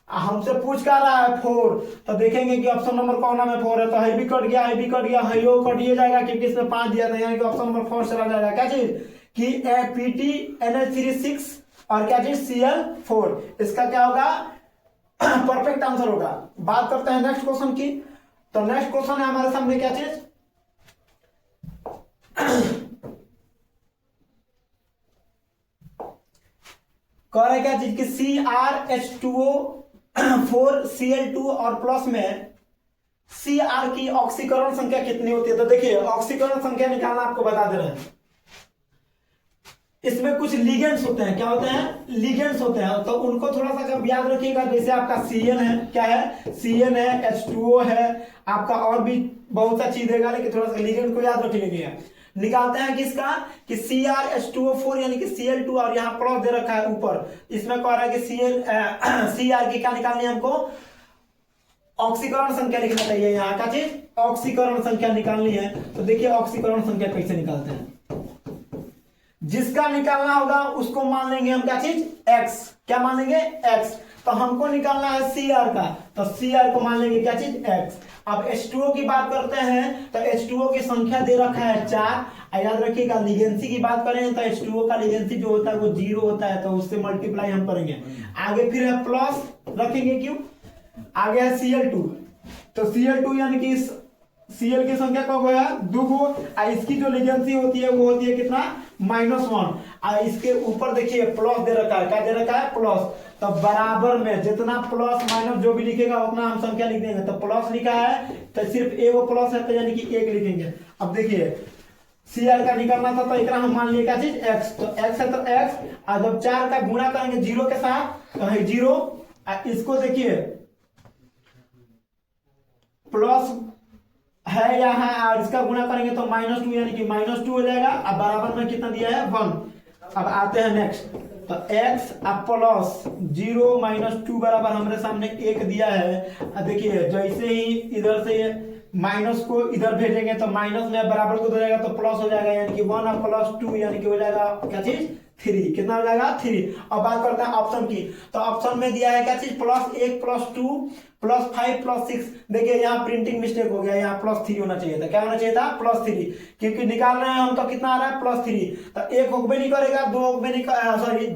हमसे पूछ कर रहा है 4, तो देखेंगे कि ऑप्शन नंबर कौन में 4 है, तो है भी कट गया, है भी कट गया, है यो कट ये जाएगा क्योंकि इसमें 5 दिया था, यानी कि ऑप्शन नंबर 4 चला जाएगा। क्या चीज कि Pt NH3 6 और क्या चीज Cl4, इसका क्या होगा परफेक्ट आंसर होगा। बात करते हैं नेक्स्ट क्वेश्चन की, तो नेक्स्ट क्वेश्चन है हमारे सामने क्या चीज कह रहा है क्या चीज कि CrH2O4Cl2 और प्लस में Cr की ऑक्सीकरण संख्या कितनी होती है। तो देखिए ऑक्सीकरण संख्या निकालना आपको बता दे रहे हैं, इसमें कुछ लिगेंड्स होते हैं, क्या होते हैं लिगेंड्स होते हैं, तो उनको थोड़ा सा जब याद रखिएगा, जैसे आपका Cn है, क्या है Cn है, H2O है, आपका और भी बहुत सा चीज देगा, लेकिन थोड़ा सा लिगेंड को याद रख लीजिएगा। निकालते हैं किसका कि CrH2O4 यानी कि Cl2 और यहाँ प्लस दे रखा है ऊपर, इसमें कह रहा है कि Cr की क्या निकालनी है हमको ऑक्सीकरण संख्या लिखना चाहिए, यहाँ का चीज ऑक्सीकरण संख्या निकालनी है। तो देखिए ऑक्सीकरण संख्या कैसे निकालते हैं, जिसका निकालना होगा उसको मान लेंगे हम क्या चीज x, क्या मान लेंगे x, तो हमको निकालना है Cr का, तो Cr को मान लेंगे क्या चीज x। अब H2O की बात करते हैं, तो H2O की संख्या दे रखा है 4, याद रखिएगा लिगेंसी की बात करें तो H2O का लिगेंसी जो होता है वो 0 होता है, तो उससे मल्टीप्लाई हम करेंगे, आगे फिर है प्लस रखेंगे, क्यों आगे है Cl2, तो Cl2 यानी कि Cl की संख्या कब है 2 गो, इसकी जो लिगेंसी होती है वो होती है कितना -1, इसके ऊपर देखिए प्लस दे रखा है, क्या दे रखा है प्लस, तो बराबर में जितना प्लस माइनस जो भी लिखेगा उतना हम संख्या लिख देंगे, तो प्लस लिखा है तो सिर्फ एगो प्लस है, तो यानी कि 1 लिखेंगे। अब देखिए Cr का निकालना था, तो एक हम मान लिए क्या चीज x, तो x है तो x, और जब 4 का गुणा करेंगे 0 के साथ तो है 0, इसको देखिए प्लस है यहाँ और इसका गुणा करेंगे तो -2 यानी कि -2 हो जाएगा। अब बराबर में कितना दिया है 1। अब आते हैं नेक्स्ट, तो x अब प्लस 0 -2 बराबर हमारे सामने 1 दिया है। अब देखिए जैसे ही इधर से माइनस को इधर भेजेंगे तो माइनस में बराबर को हो जाएगा तो प्लस हो जाएगा, यानी कि 1 और +2 यानी कि हो जाएगा क्या चीज 3, कितना हो जाएगा 3। अब बात करते हैं ऑप्शन की, तो ऑप्शन में दिया है क्या चीज +1 +2 +5 +6, देखिए यहाँ प्रिंटिंग मिस्टेक हो गया, यहाँ +3 होना चाहिए था, क्या होना चाहिए था +3, क्योंकि निकालना है हम तो कितना आ रहा है +3, तो 1 होगबे नहीं करेगा, 2 होगबे नहीं सॉरी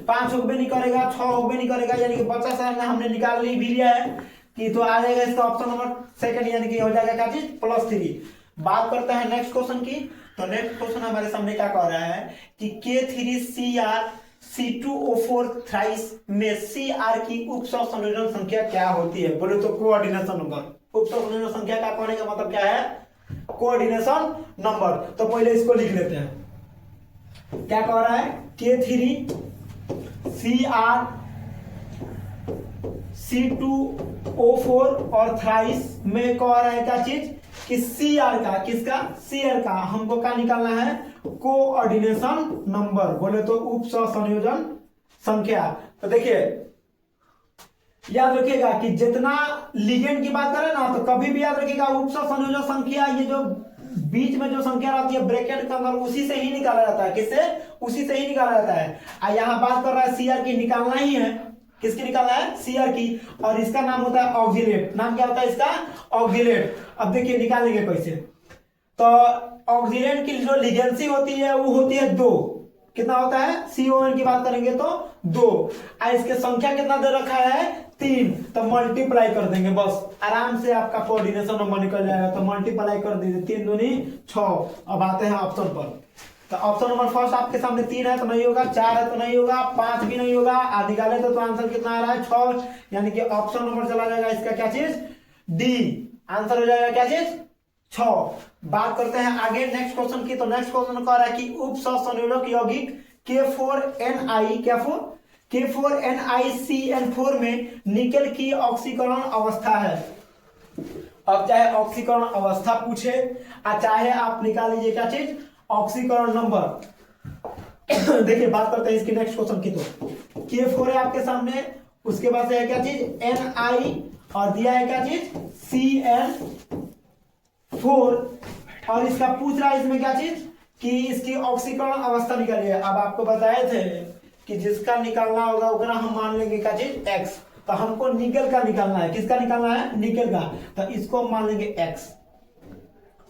5 होगबे नहीं करेगा, 6 होगबे नहीं करेगा, यानी कि 50 हमने निकाल भी लिया है कि तो आ जाएगा इसका ऑप्शन नंबर सेकंड, यानी कि हो जाएगा क्या चीज +3। बात करते हैं नेक्स्ट क्वेश्चन की, तो नेक्स्ट क्वेश्चन हमारे सामने क्या कह रहा है कि K3Cr C2O4 थ्राइस में Cr की उपसंयोजन संख्या क्या होती है, बोले तो कोऑर्डिनेशन नंबर। उपसंयोजन संख्या का कहने का मतलब क्या है कोऑर्डिनेशन नंबर। तो पहले इसको लिख लेते हैं, क्या कह रहा है K3Cr C2O4 और थ्राइस में कह रहा है क्या चीज कि Cr का, किसका Cr का हमको क्या निकालना है कोऑर्डिनेशन नंबर, बोले तो उपसंयोजन संख्या। तो देखिए याद रखिएगा कि जितना लिगेंड की बात करें ना तो कभी भी याद रखिएगा उपसंयोजन संख्या, ये जो बीच में जो संख्या रहती है ब्रैकेट के अंदर उसी से ही निकाला जाता है, किससे उसी से ही निकाला जाता है। यहाँ बात कर रहा है Cr की निकालना ही है, किसकी निकालना है Cr की, और इसका नाम होता है ऑक्सिलेट। नाम क्या होता है इसका ऑक्सिलेट। अब देखिए निकालेंगे कैसे, तो ऑक्सिलेट की जो लिगेंसी होती है वो होती है 2, कितना होता है CON की बात करेंगे तो 2, और इसके संख्या कितना दे रखा है 3, तो मल्टीप्लाई कर देंगे बस, आराम से आपका कोऑर्डिनेशन नंबर निकल जाएगा। तो मल्टीप्लाई कर दीजिए 3 दूनी 6। अब आते हैं ऑप्शन पर, तो ऑप्शन नंबर फर्स्ट आपके सामने 3 है तो नहीं होगा, 4 है तो नहीं होगा, 5 भी नहीं होगा, निकाले तो आंसर कितना आ रहा है 6, यानी कि ऑप्शन नंबर चला जाएगा इसका क्या चीज डी आंसर हो जाएगा क्या चीज 6। बात करते हैं आगे नेक्स्ट क्वेश्चन की। तो नेक्स्ट क्वेश्चन कह रहा है कि उप सहसंयोजक यौगिक K4NiCN4 में निकेल की ऑक्सीकरण अवस्था है। अब चाहे ऑक्सीकरण अवस्था पूछे और चाहे आप निकाल लीजिए क्या चीज ऑक्सीकरण नंबर। देखिए बात करते हैं इसकी नेक्स्ट क्वेश्चन की। तो K4 है आपके सामने, उसके बाद से है क्या चीज Ni और दिया है क्या चीज CN4 और इसका पूछ रहा है इसमें क्या चीज कि इसकी ऑक्सीकरण अवस्था निकालिए। अब आपको बताए थे कि जिसका निकालना होगा उतना हम मान लेंगे क्या चीज x। तो हमको निकेल का निकालना है, किसका निकालना है निकेल का, तो इसको मान लेंगे x।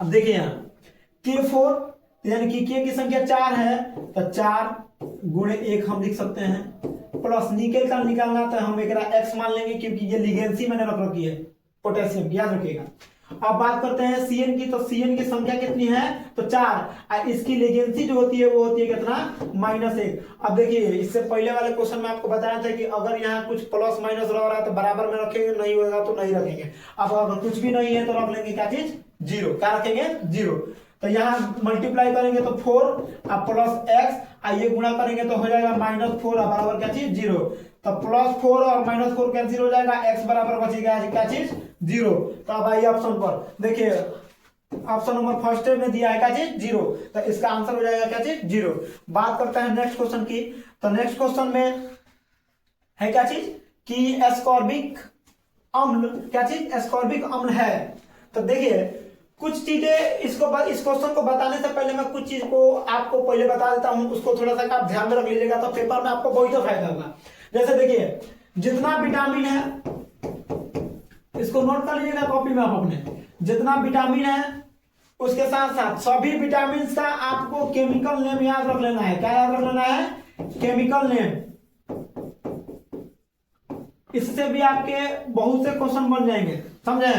अब देखिए यहाँ K4 यानी कि K की संख्या 4 है तो 4 गुणे 1 हम लिख सकते हैं, प्लस निकेल का निकालना तो हम एक x मान लेंगे क्योंकि ये लिगेंसी मैंने रख रखी है पोटेशियम, याद रखिएगा। अब बात करते हैं Cn की। तो Cn की संख्या कितनी है तो 4 और इसकी लेजेंसी जो होती है वो होती है कितना -1। अब देखिए इससे पहले वाले क्वेश्चन में आपको बताया था कि अगर यहाँ कुछ प्लस माइनस रह रहा है तो बराबर में रखेंगे, नहीं होगा तो नहीं रखेंगे। अब अगर कुछ भी नहीं है तो रख लेंगे क्या चीज 0, क्या रखेंगे 0। तो यहाँ मल्टीप्लाई करेंगे तो 4 और प्लस x ये गुणा करेंगे तो हो जाएगा -4 और बराबर क्या चीज 0। तो +4 और -4 कैंसिल हो जाएगा, x बराबर बचेगा क्या चीज 0। तो अब आइए ऑप्शन पर, देखिए ऑप्शन नंबर फर्स्ट में दिया है क्या चीज 0, तो इसका आंसर हो जाएगा क्या चीज 0। बात करते हैं नेक्स्ट क्वेश्चन की। तो नेक्स्ट क्वेश्चन में है क्या चीज कि एस्कॉर्बिक अम्ल, क्या चीज एस्कॉर्बिक अम्ल है। तो देखिए कुछ चीजें इस क्वेश्चन को बताने से पहले मैं कुछ चीज को आपको पहले बता देता हूं, उसको थोड़ा सा आप ध्यान में रख लीजिएगा तो पेपर में आपको बहुत फायदा होगा। जैसे देखिए जितना विटामिन है, इसको नोट कर लीजिएगा कॉपी में आप अपने, जितना विटामिन है उसके साथ साथ सभी विटामिन का आपको केमिकल नेम याद रख लेना है। क्या याद रख लेना है केमिकल नेम। इससे भी आपके बहुत से क्वेश्चन बन जाएंगे, समझे।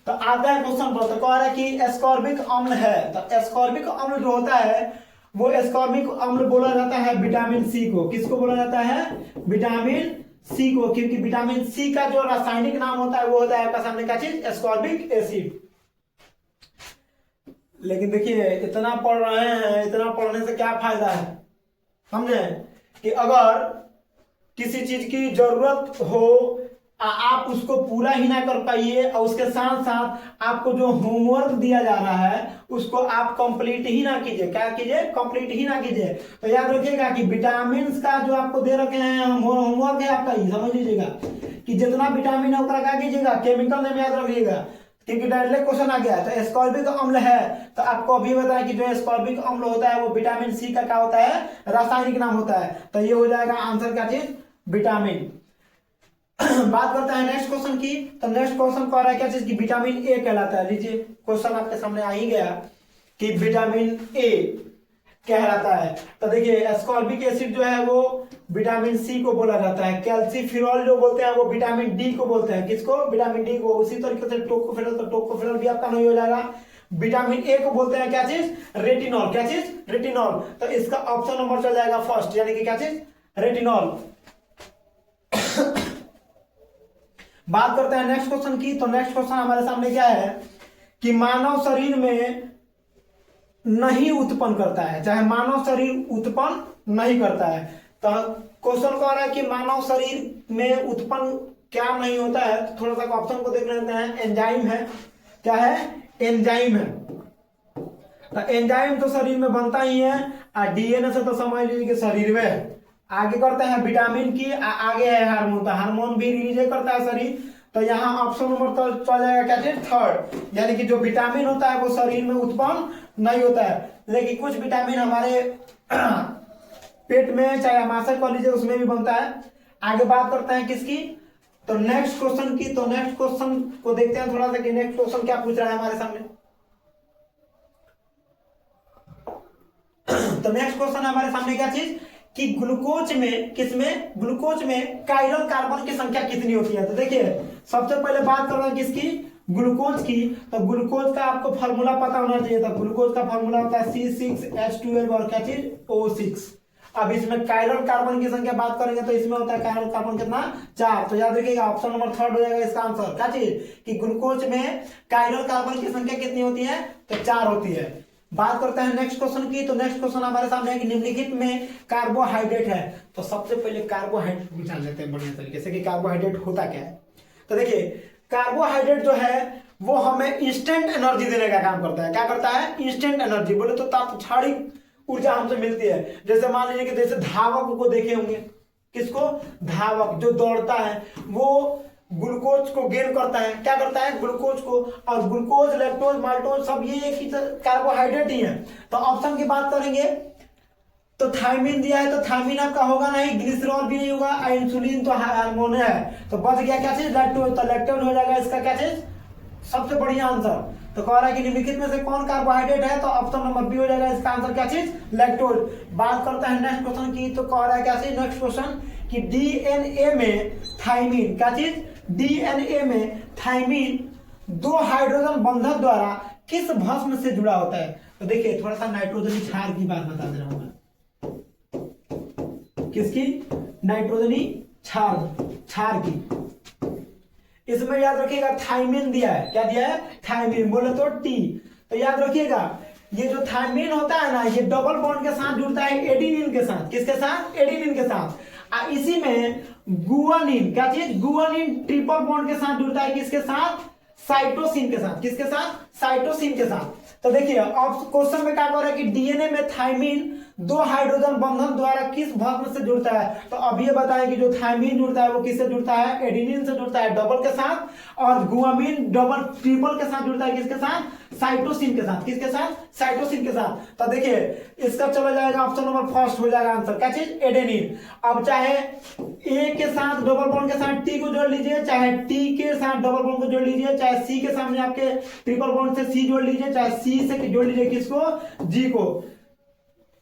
तो आता है क्वेश्चन पर, तो कह रहा है कि एस्कॉर्बिक अम्ल है। तो एस्कॉर्बिक अम्ल जो होता है वो एस्कॉर्बिक अम्ल बोला जाता है विटामिन सी को। किसको बोला जाता है विटामिन सी को, क्योंकि विटामिन सी का जो रासायनिक नाम होता है वो होता है आपका सामने क्या चीज एस्कॉर्बिक एसिड। लेकिन देखिए इतना पढ़ रहे हैं, इतना पढ़ने से क्या फायदा है, समझे कि अगर किसी चीज की जरूरत हो आप उसको पूरा ही ना कर पाइए और उसके साथ साथ आपको जो होमवर्क दिया जा रहा है उसको आप कंप्लीट ही ना कीजिए। क्या कीजिए कंप्लीट ही ना कीजिए। तो याद रखिएगा कि विटामिन का जो आपको दे रखे हैं होमवर्क है आपका, ही समझ लीजिएगा कि जितना विटामिन है उतना क्या कीजिएगा केमिकल नेम याद रखिएगा, क्योंकि डायरेक्ट क्वेश्चन आ गया। तो एस्कॉर्बिक अम्ल है तो आपको अभी बताया कि जो एस्कॉर्बिक अम्ल होता है वो विटामिन सी का क्या होता है रासायनिक नाम होता है। तो ये हो जाएगा आंसर क्या चीज विटामिन। बात करते हैं नेक्स्ट क्वेश्चन की। तो नेक्स्ट क्वेश्चन कह रहा है क्या चीज की विटामिन ए कहलाता है। लीजिए क्वेश्चन आपके सामने आ ही गया कि विटामिन ए कहलाता है। तो देखिए एस्कॉर्बिक एसिड जो है वो विटामिन सी को बोला जाता है। कैल्सीफिरॉल जो बोलते हैं वो विटामिन डी को बोलते हैं। किसको विटामिन डी को। उसी तरीके से टोकोफेरॉल, तो टोकोफेरॉल भी आपका नहीं हो जाएगा। विटामिन ए को बोलते हैं क्या चीज रेटिनॉल। क्या चीज रेटिनॉल। तो इसका ऑप्शन नंबर चल जाएगा फर्स्ट, यानी कि क्या चीज रेटिनॉल। बात करते हैं नेक्स्ट क्वेश्चन की। तो नेक्स्ट क्वेश्चन हमारे सामने क्या है कि मानव शरीर में नहीं उत्पन्न करता है, चाहे मानव शरीर उत्पन्न नहीं करता है। तो क्वेश्चन कह रहा है कि मानव शरीर में उत्पन्न क्या नहीं होता है। तो थोड़ा सा ऑप्शन को देख लेते हैं। एंजाइम है, क्या है एंजाइम है। तो एंजाइम तो शरीर में बनता ही है और डीएनए से तो समझ लीजिए कि शरीर में है। आगे करते हैं विटामिन की, आगे है हार्मोन। तो हार्मोन भी रिलीज करता है शरीर। तो यहाँ ऑप्शन नंबर तो चल जाएगा क्या चीज थर्ड, यानी कि जो विटामिन होता है वो शरीर में उत्पन्न नहीं होता है, लेकिन कुछ विटामिन हमारे पेट में चाहे आमाशय कह लीजिए उसमें भी बनता है। आगे बात करते हैं किसकी तो नेक्स्ट क्वेश्चन की। तो नेक्स्ट क्वेश्चन को देखते हैं थोड़ा सा कि नेक्स्ट क्वेश्चन क्या पूछ रहा है हमारे सामने। तो नेक्स्ट क्वेश्चन हमारे सामने क्या चीज कि ग्लूकोज में, किसमें ग्लूकोज में कायरल कार्बन की संख्या कितनी होती है। तो देखिए सबसे पहले बात कर रहे हैं किसकी ग्लूकोज की। तो ग्लूकोज का आपको फार्मूला पता होना चाहिए था। ग्लूकोज का फार्मूला होता है C6H12 और क्या चीज O6। अब इसमें कायरल कार्बन की संख्या बात करेंगे तो इसमें होता है कायरल कार्बन कितना 4। तो याद रखिएगा ऑप्शन नंबर 3 हो जाएगा इसका आंसर। क्या चीज कि ग्लूकोज में कायरल कार्बन की संख्या कितनी होती है तो 4 होती है। बात करते हैं नेक्स्ट क्वेश्चन की। तो नेक्स्ट क्वेश्चन हमारे सामने है कि निम्नलिखित में कार्बोहाइड्रेट है। तो सबसे पहले कार्बोहाइड्रेट को जान लेते हैं बढ़िया तरीके से कि कार्बोहाइड्रेट होता क्या है। तो देखिए कार्बोहाइड्रेट जो है वो हमें इंस्टेंट एनर्जी देने का काम करता है। क्या करता है इंस्टेंट एनर्जी, बोले तो तात्क्षणिक ऊर्जा हमसे मिलती है। जैसे मान लीजिए कि जैसे धावक को देखे होंगे, किसको, धावक जो दौड़ता है वो ग्लूकोज को गेन करता है। क्या करता है ग्लूकोज को, और ग्लूकोज लैक्टोज माल्टोज सब ये एक ही कार्बोहाइड्रेट ही है। तो ऑप्शन की बात करेंगे तो थायमिन दिया है तो थायमिन आपका होगा नहीं, ग्लिसरॉल भी नहीं होगा, इंसुलिन तो हार्मोन है। तो बच गया क्या चीज लैक्टोज। तो लैक्टोज हो जाएगा इसका क्या चीज सबसे बढ़िया आंसर। तो कह रहा है कि निम्नलिखित में से कौन कार्बोहाइड्रेट है तो ऑप्शन नंबर बी हो जाएगा इसका आंसर। क्या चीज लैक्टोज। बात करते हैं नेक्स्ट क्वेश्चन की। तो कह रहा है क्या चीज नेक्स्ट क्वेश्चन कि डीएनए में थायमिन, क्या चीज डीएनए में थायमिन 2 हाइड्रोजन बंधन द्वारा किस भस्म से जुड़ा होता है। तो देखिए थोड़ा सा नाइट्रोजनी क्षार की बात बता दे रहा हूं मैं। किसकी, नाइट्रोजनी क्षार की। इसमें याद रखिएगा थायमिन दिया है। क्या दिया है थायमिन, बोले तो टी। तो याद रखिएगा ये जो थायमिन होता है ना ये डबल बॉन्ड के साथ जुड़ता है एडिनिन के साथ। किसके साथ, एडिनिन के साथ। इसी में गुआनिन, क्या चीज गुआनिन ट्रिपल बॉन्ड के साथ जुड़ता है किसके साथ, साइटोसिन के साथ। किसके साथ, साइटोसिन के साथ। तो देखिए अब क्वेश्चन में क्या कह रहा है कि डीएनए में थायमिन 2 हाइड्रोजन बंधन द्वारा किस भस्म से जुड़ता है। तो अब ये बताएं कि जो थायमिन जुड़ता है वो किससे जुड़ता है, एडिनिन से जुड़ता है डबल के साथ, और गुआमिन डबल ट्रिपल के साथ जुड़ता है किसके साथ, साइटोसिन के साथ। किसके साथ, साइटोसिन के साथ। तो देखिए इसका चला जाएगा ऑप्शन नंबर फर्स्ट हो जाएगा आंसर। क्या चीज, एडेनिन। अब चाहे ए के साथ डबल बॉन्ड के साथ टी को जोड़ लीजिए, चाहे टी के साथ डबल बॉन्ड को जोड़ लीजिए, चाहे सी के सामने आपके ट्रिपल बॉन्ड से सी जोड़ लीजिए, चाहे सी से जोड़ लीजिए किसको, जी को।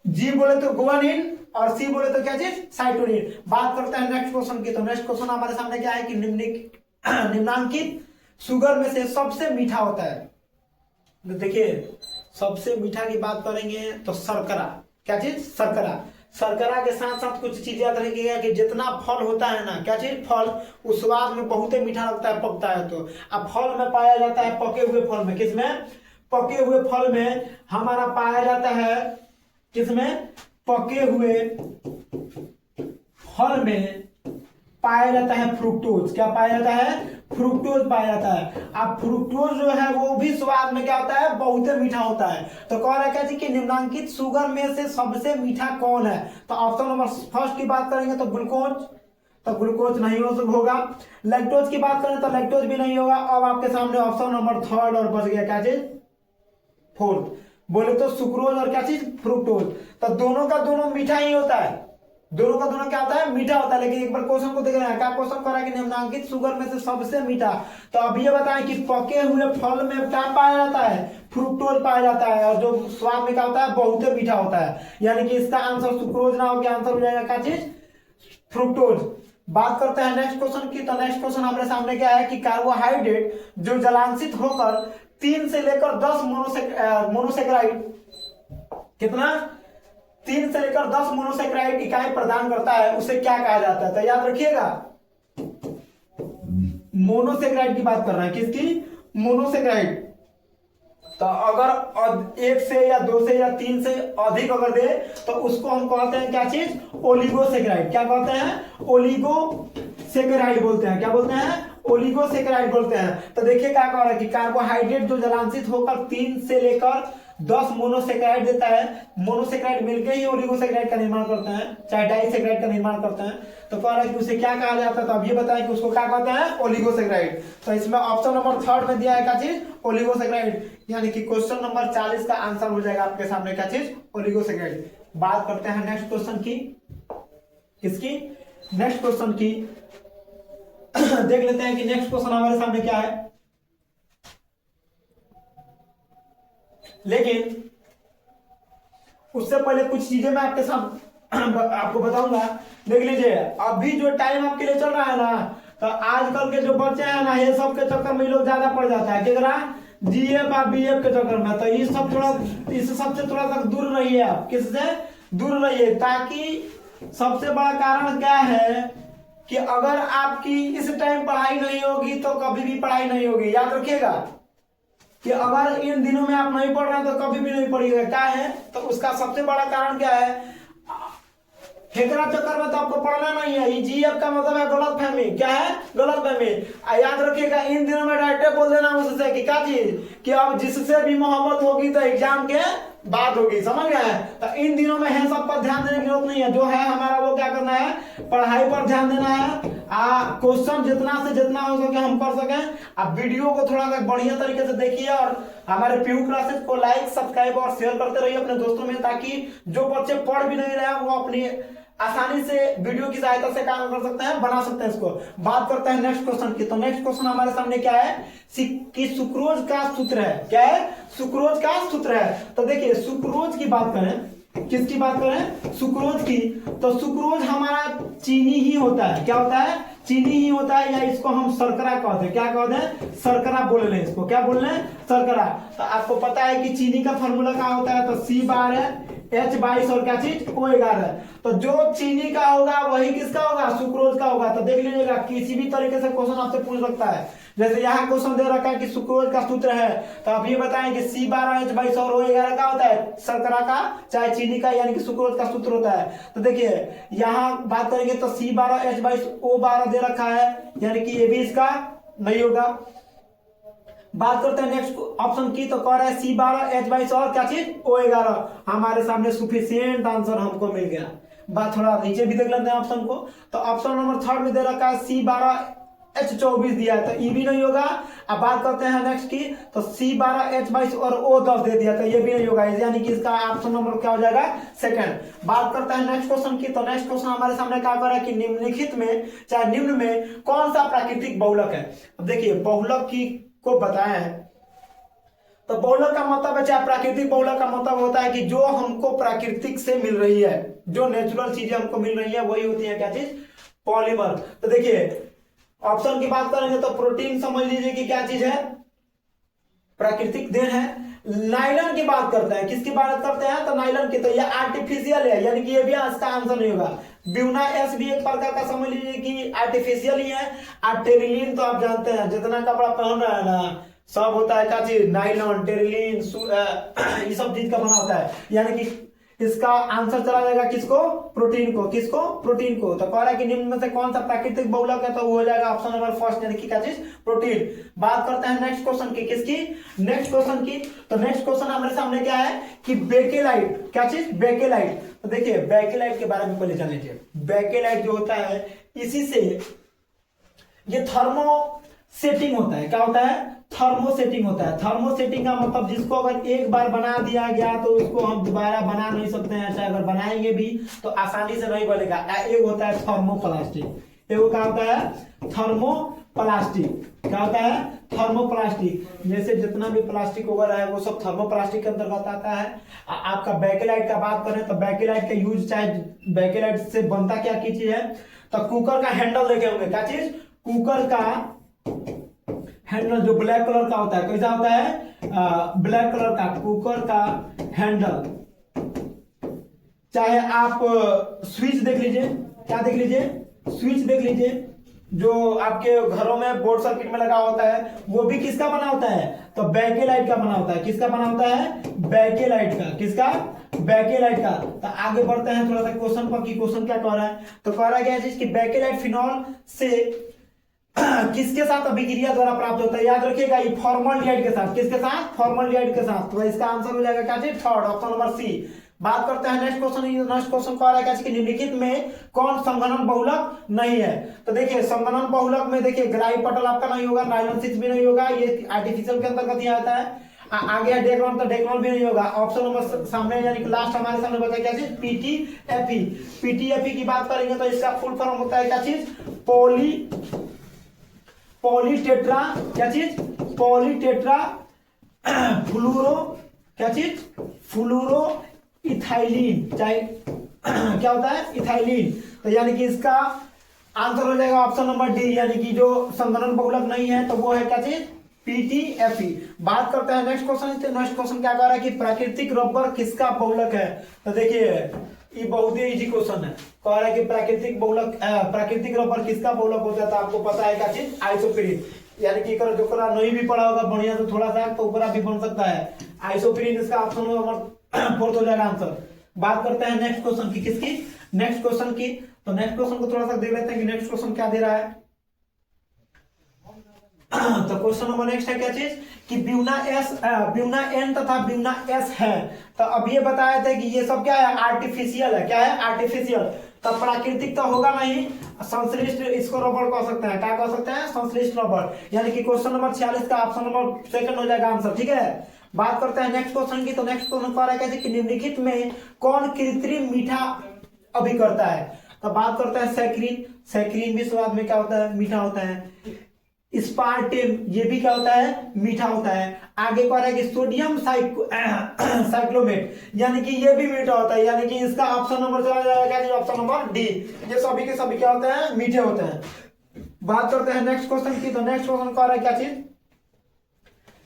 जी बोले तो गुआनिन और सी बोले तो क्या चीज, साइटोनिन। बात करते हैं नेक्स्ट क्वेश्चन की। तो नेक्स्ट क्वेश्चन हमारे सामने क्या है कि निम्नांकित शुगर में से सबसे मीठा होता है। तो देखिए सबसे मीठा की बात करेंगे तो शर्करा। क्या चीज, शर्करा। शर्करा के साथ साथ कुछ चीज याद रखिएगा कि जितना फल होता है ना, क्या चीज, फल, उस स्वाद में बहुत ही मीठा लगता है पकता है तो। अब फल में पाया जाता है पके हुए फल में, किसमें, पके हुए फल में हमारा पाया जाता है किसमें, पके हुए फल में पाया जाता है फ्रुक्टोज। क्या पाया जाता है, फ्रुक्टोज पाया जाता है। अब फ्रुक्टोज जो है वो भी स्वाद में क्या होता है, बहुत मीठा होता है। तो कह रहा है क्या कि निम्नांकित शुगर में से सबसे मीठा कौन है। तो ऑप्शन नंबर फर्स्ट की बात करेंगे तो ग्लूकोज, तो ग्लूकोज नहीं होगा। लैक्टोज की बात करें तो लैक्टोज भी नहीं होगा। अब आपके सामने ऑप्शन नंबर थर्ड और बच गया क्या चीज, फोर्थ, बोले तो सुक्रोज और क्या चीज, फ्रुक्टोज। तो दोनों का दोनों मीठा ही होता है, दोनों का दोनों क्या होता है, मीठा होता है। लेकिन एक बार क्वेश्चन को देख रहे हैं, क्या क्वेश्चन कर रहा है कि निम्नांकित शुगर में से सबसे मीठा। तो अब ये बताएं कि पके हुए फल में क्या पाया जाता है, फ्रुक्टोज पाया जाता है, और जो स्वाद में क्या होता है, बहुत मीठा होता है। यानी कि इसका आंसर सुक्रोज ना हो गया, आंसर हो जाएगा क्या चीज, फ्रुक्टोज। बात करते हैं नेक्स्ट क्वेश्चन की। तो नेक्स्ट क्वेश्चन हमारे सामने क्या है कि कार्बोहाइड्रेट जो जलांशित होकर 3 से लेकर 10 मोनोसेक्राइड, कितना, 3 से लेकर 10 मोनोसेक्राइड इकाई प्रदान करता है, उसे क्या कहा जाता है। तो याद रखिएगा मोनोसेक्राइड की बात कर रहे हैं, किसकी, मोनोसेक्राइड। तो अगर 1 से या 2 से या 3 से अधिक अगर दे तो उसको हम कहते हैं क्या चीज, ओलिगोसेक्राइड। क्या कहते हैं, ओलिगोसेक्राइड बोलते हैं। क्या बोलते हैं, ओलिगोसेक्राइड बोलते हैं। तो देखिए क्या कह रहा है कि कार्बोहाइड्रेट जो जलांशित होकर 3 से लेकर 10 मोनोसेक्राइड देता है, मोनोसेक्राइड मिलकर ही ओलिगोसेक्राइड का निर्माण करते हैं, चाहे डाइसेक्राइड का निर्माण करते हैं। तो कह रहा है कि उसे क्या कहा जाता है। तो अब ये बताएं कि उसको क्या कहते हैं, ओलिगोसेक्राइड। तो इसमें ऑप्शन नंबर थर्ड में दिया है क्या चीज, ओलिगोसेक्राइड। यानी कि क्वेश्चन नंबर 40 का आंसर हो जाएगा आपके सामने क्या चीज, ओलिगोसेक्राइड। बात करते हैं नेक्स्ट क्वेश्चन की, किसकी, नेक्स्ट क्वेश्चन की। देख लेते हैं कि नेक्स्ट क्वेश्चन हमारे सामने क्या है। लेकिन उससे पहले कुछ चीजें मैं आपके साथ आपको बताऊंगा। देख लीजिए अभी जो टाइम आपके लिए चल रहा है ना, तो आजकल के जो बच्चे हैं ना, ये सब के चक्कर में लोग ज्यादा पड़ जाता है, क्या जीएफ और बीएफ के चक्कर में। तो ये सब थोड़ा, इस सबसे थोड़ा सा दूर रहिए आप, किससे, दूर रहिए, ताकि सबसे बड़ा कारण क्या है कि अगर आपकी इस टाइम पढ़ाई नहीं होगी तो कभी भी पढ़ाई नहीं होगी। याद रखिएगा कि अगर इन दिनों में आप नहीं पढ़ रहे हैं तो कभी भी नहीं पढ़िएगा। क्या है तो उसका सबसे बड़ा कारण क्या है, हेकरा चक्कर में तो आपको पढ़ना नहीं है। जीएफ का मतलब है गलत फहमी। क्या है? गलत फहमी। याद रखिएगा इन दिनों में डायरेक्ट बोल देना उससे कि क्या चीज कि अब जिससे भी मोहब्बत होगी तो एग्जाम के बाद होगी। समझ गए? तो इन दिनों में है सब पर ध्यान देने की जरूरत नहीं है। जो है हमारा वो क्या करना है, पढ़ाई पर ध्यान देना है। क्वेश्चन जितना से जितना हो सके हम कर सकें। आप वीडियो को थोड़ा सा बढ़िया तरीके से देखिए और हमारे पीयू क्लासेस को लाइक सब्सक्राइब और शेयर करते रहिए अपने दोस्तों में, ताकि जो बच्चे पढ़ भी नहीं रहे हैं वो अपनी आसानी से वीडियो की सहायता से काम कर सकते हैं, बना सकते हैं इसको। बात करते हैं नेक्स्ट क्वेश्चन की। तो नेक्स्ट क्वेश्चन हमारे सामने क्या है कि सुक्रोज का सूत्र है। क्या है? सुक्रोज का सूत्र है। तो देखिए सुक्रोज की बात करें, किसकी बात करें? सुक्रोज की। तो सुक्रोज हमारा चीनी ही होता है। क्या होता है? चीनी ही होता है, या इसको हम शर्करा कहते हैं। क्या कहते हैं? शर्करा बोल रहे हैं इसको। क्या बोल रहे हैं? शर्करा। तो आपको पता है कि चीनी का फॉर्मूला क्या होता है, तो C12 है, H22 और क्या चीज O11। तो जो चीनी का होगा वही किसका होगा? सुक्रोज का होगा। तो देख लीजिएगा किसी भी तरीके से क्वेश्चन आपसे पूछ सकता है। जैसे यहाँ क्वेश्चन दे रखा है कि सुक्रोज का सूत्र है, तो आप ये बताएं कि C12 H22 और O11 का होता है शर्करा का चाहे चीनी का, यानी कि सुक्रोज का सूत्र होता है। तो देखिए यहाँ बात करेंगे तो C12 H22 O12 दे रखा है, यानी कि ये भी इसका नहीं होगा। बात करते हैं नेक्स्ट ऑप्शन की। तो कह रहा है C12 H22 और क्या चीज O11। हमारे सामने सुफिशिएंट आंसर हमको मिल गया। बात थोड़ा नीचे भी देख लेते हैं ऑप्शन को। तो ऑप्शन नंबर 3 में दे रखा है C12 H24 दिया है, तो ये भी नहीं होगा। अब बात करते हैं नेक्स्ट की। तो C12 H22 और O10 दे दिया, तो ये भी नहीं होगा, यानी कि इसका ऑप्शन नंबर क्या हो जाएगा? सेकंड। बात करते हैं नेक्स्ट क्वेश्चन की। तो नेक्स्ट क्वेश्चन हमारे सामने क्या कर रहा है कि निम्नलिखित में चाहे निम्न में कौन सा प्राकृतिक बहुलक है। अब देखिए बहुलक की को बताया है, तो बहुलक का मतलब है, चाहे प्राकृतिक बहुलक का मतलब होता है कि जो हमको प्राकृतिक से मिल रही है, जो नेचुरल चीजें हमको मिल रही है वही होती है क्या चीज? पॉलीमर। तो देखिए ऑप्शन की बात करेंगे तो प्रोटीन समझ लीजिए कि क्या चीज है? प्राकृतिक देन है। नाइलन की बात करते हैं, किसकी बात करते हैं? तो नाइलन की। तो ये आर्टिफिशियल है, यानी कि ये भी इसका आंसर नहीं होगा। ब्यूना एस भी एक प्रकार का समझ लीजिए कि आर्टिफिशियल ही है। और टेरिलीन तो आप जानते हैं, जितना कपड़ा पहन रहा है ना सब होता है क्या चीज? नाइलॉन, टेरिलीन, ये सब चीज का बना होता है, यानी कि इसका आंसर चला जाएगा किसको? प्रोटीन को। किसको? प्रोटीन को। तो कह रहा है कि निम्न में से कौन सा प्राकृतिक बहुलक है, तो वो हो जाएगा ऑप्शन नंबर फर्स्ट, यानी कि क्या चीज? प्रोटीन। बात करते हैं नेक्स्ट क्वेश्चन की। किसकी? नेक्स्ट क्वेश्चन की। तो नेक्स्ट क्वेश्चन हमारे सामने क्या है कि बेकेलाइट। क्या चीज? बेकेलाइट। तो देखिए बेकेलाइट के बारे में पहले जान लीजिए। बेकेलाइट जो होता है इसी से ये थर्मोसेटिंग होता है। क्या होता है? थर्मोसेटिंग होता है। थर्मोसेटिंग का मतलब जिसको अगर एक बार बना दिया गया तो उसको हम दोबारा बना नहीं सकते हैं, चाहे अगर बनाएंगे भी तो आसानी से नहीं बनेगा। एक होता है थर्मोप्लास्टिक, एक क्या होता है? थर्मोप्लास्टिक। क्या होता है? थर्मोप्लास्टिक। जैसे जितना भी प्लास्टिक वगैरह है वो सब थर्मोप्लास्टिक के अंतर्गत आता है। आपका बेकेलाइट का बात करें तो बेकेलाइट का यूज, चाहे बेकेलाइट से बनता क्या की चीज है, तो कुकर का हैंडल देखे होंगे। क्या चीज? कुकर का हैंडल जो ब्लैक कलर का होता है। कैसा होता है? ब्लैक कलर का कुकर का हैंडल। चाहे आप स्विच देख लीजिए। क्या देख लीजिए? स्विच देख लीजिए, जो आपके घरों में बोर्ड सर्किट में लगा होता है वो भी किसका बना होता है? तो बेकेलाइट का बना होता है। किसका बना होता है? बेकेलाइट का। किसका? बेकेलाइट का। तो आगे बढ़ते हैं थोड़ा सा क्वेश्चन पर कि क्वेश्चन क्या कह रहा है। तो कह रहा है क्या चीज कि बेकेलाइट फिनॉल से किसके साथ अभिक्रिया द्वारा प्राप्त होता है? याद रखिएगा ये फॉर्मल्डिहाइड के साथ। किसके साथ? फॉर्मल्डिहाइड के साथ। तो इसका आंसर हो जाएगा क्या चीज? Third, option number C. बात करते हैं नेक्स्ट क्वेश्चन। नेक्स्ट क्वेश्चन कह रहा है क्या कि निम्नलिखित में कौन संघनन बहुलक नहीं है। तो देखिए संघनन बहुलक में देखिए ग्राई पटल आपका नहीं होगा, नाइलॉन 6 भी नहीं होगा, ये आर्टिफिशियल के अंतर्गत ही आता है। आगे डेक्रोन, तो डेक्रोन भी नहीं होगा। ऑप्शन नंबर सामने यानी कि लास्ट हमारे सामने बचा क्या चीज? पीटीएफई। पीटीएफई की बात करेंगे तो इसका फुल फॉर्म होता है क्या चीज? पॉलीटेट्रा। क्या चीज? Polytetra fluoro. क्या चीज? Fluoro ethylene. चाहे क्या होता है? इथाइलिन। तो यानी कि इसका आंसर हो जाएगा ऑप्शन नंबर डी, यानी कि जो संघनन बहुलक नहीं है तो वो है क्या चीज? पीटीएफई। बात करते हैं नेक्स्ट क्वेश्चन। नेक्स्ट क्वेश्चन क्या कह रहा है कि प्राकृतिक रबर किसका बहुलक है। तो देखिए ये बहुत ही इजी क्वेश्चन है। कह रहा है कि प्राकृतिक रबर किसका बहुलक होता है, तो आपको पता है क्या चीज, आइसोप्रीन। यानी कि जो करा नहीं भी पढ़ा होगा बढ़िया से थोड़ा सा, तो ऊपर भी बन सकता है आइसोप्रीन। इसका ऑप्शन नंबर 4 हो जाएगा आंसर। बात करते हैं नेक्स्ट क्वेश्चन की, किसकी, नेक्स्ट क्वेश्चन की। तो नेक्स्ट क्वेश्चन को थोड़ा सा देख लेते हैं कि नेक्स्ट क्वेश्चन क्या दे रहा है। तो क्वेश्चन नंबर नेक्स्ट है क्या चीज कि ब्यूना एन तथा ब्यूना एस है। तो अब ये बताया था कि ये सब क्या है, आर्टिफिशियल है। क्या है, आर्टिफिशियल। तो प्राकृतिक तो होगा नहीं, संश्लिष्ट इसको रबर कह सकते हैं। क्या कह सकते हैं, संश्लिष्ट रबर। यानी कि क्वेश्चन नंबर 46 का ऑप्शन नंबर सेकंड हो जाएगा आंसर। ठीक है, बात करते हैं नेक्स्ट क्वेश्चन की। तो नेक्स्ट क्वेश्चन कह रहा है कैसे कि निम्नलिखित में कौन कृत्रिम मीठा अभिकर्ता है। तो बात करते हैं सैकरीन। सैकरीन भी स्वाद में क्या होता है, मीठा होता है। स्पार्टेम ये भी क्या होता है, मीठा होता है। आगे कह रहा है कि सोडियम साइक्लोमेट, यानी कि ये भी मीठा होता है। यानी कि इसका ऑप्शन नंबर चला जाएगा क्या, ऑप्शन नंबर डी। ये सभी के सभी क्या होते हैं, मीठे होते हैं। बात करते हैं नेक्स्ट क्वेश्चन की। तो नेक्स्ट क्वेश्चन कह रहा है क्या चीज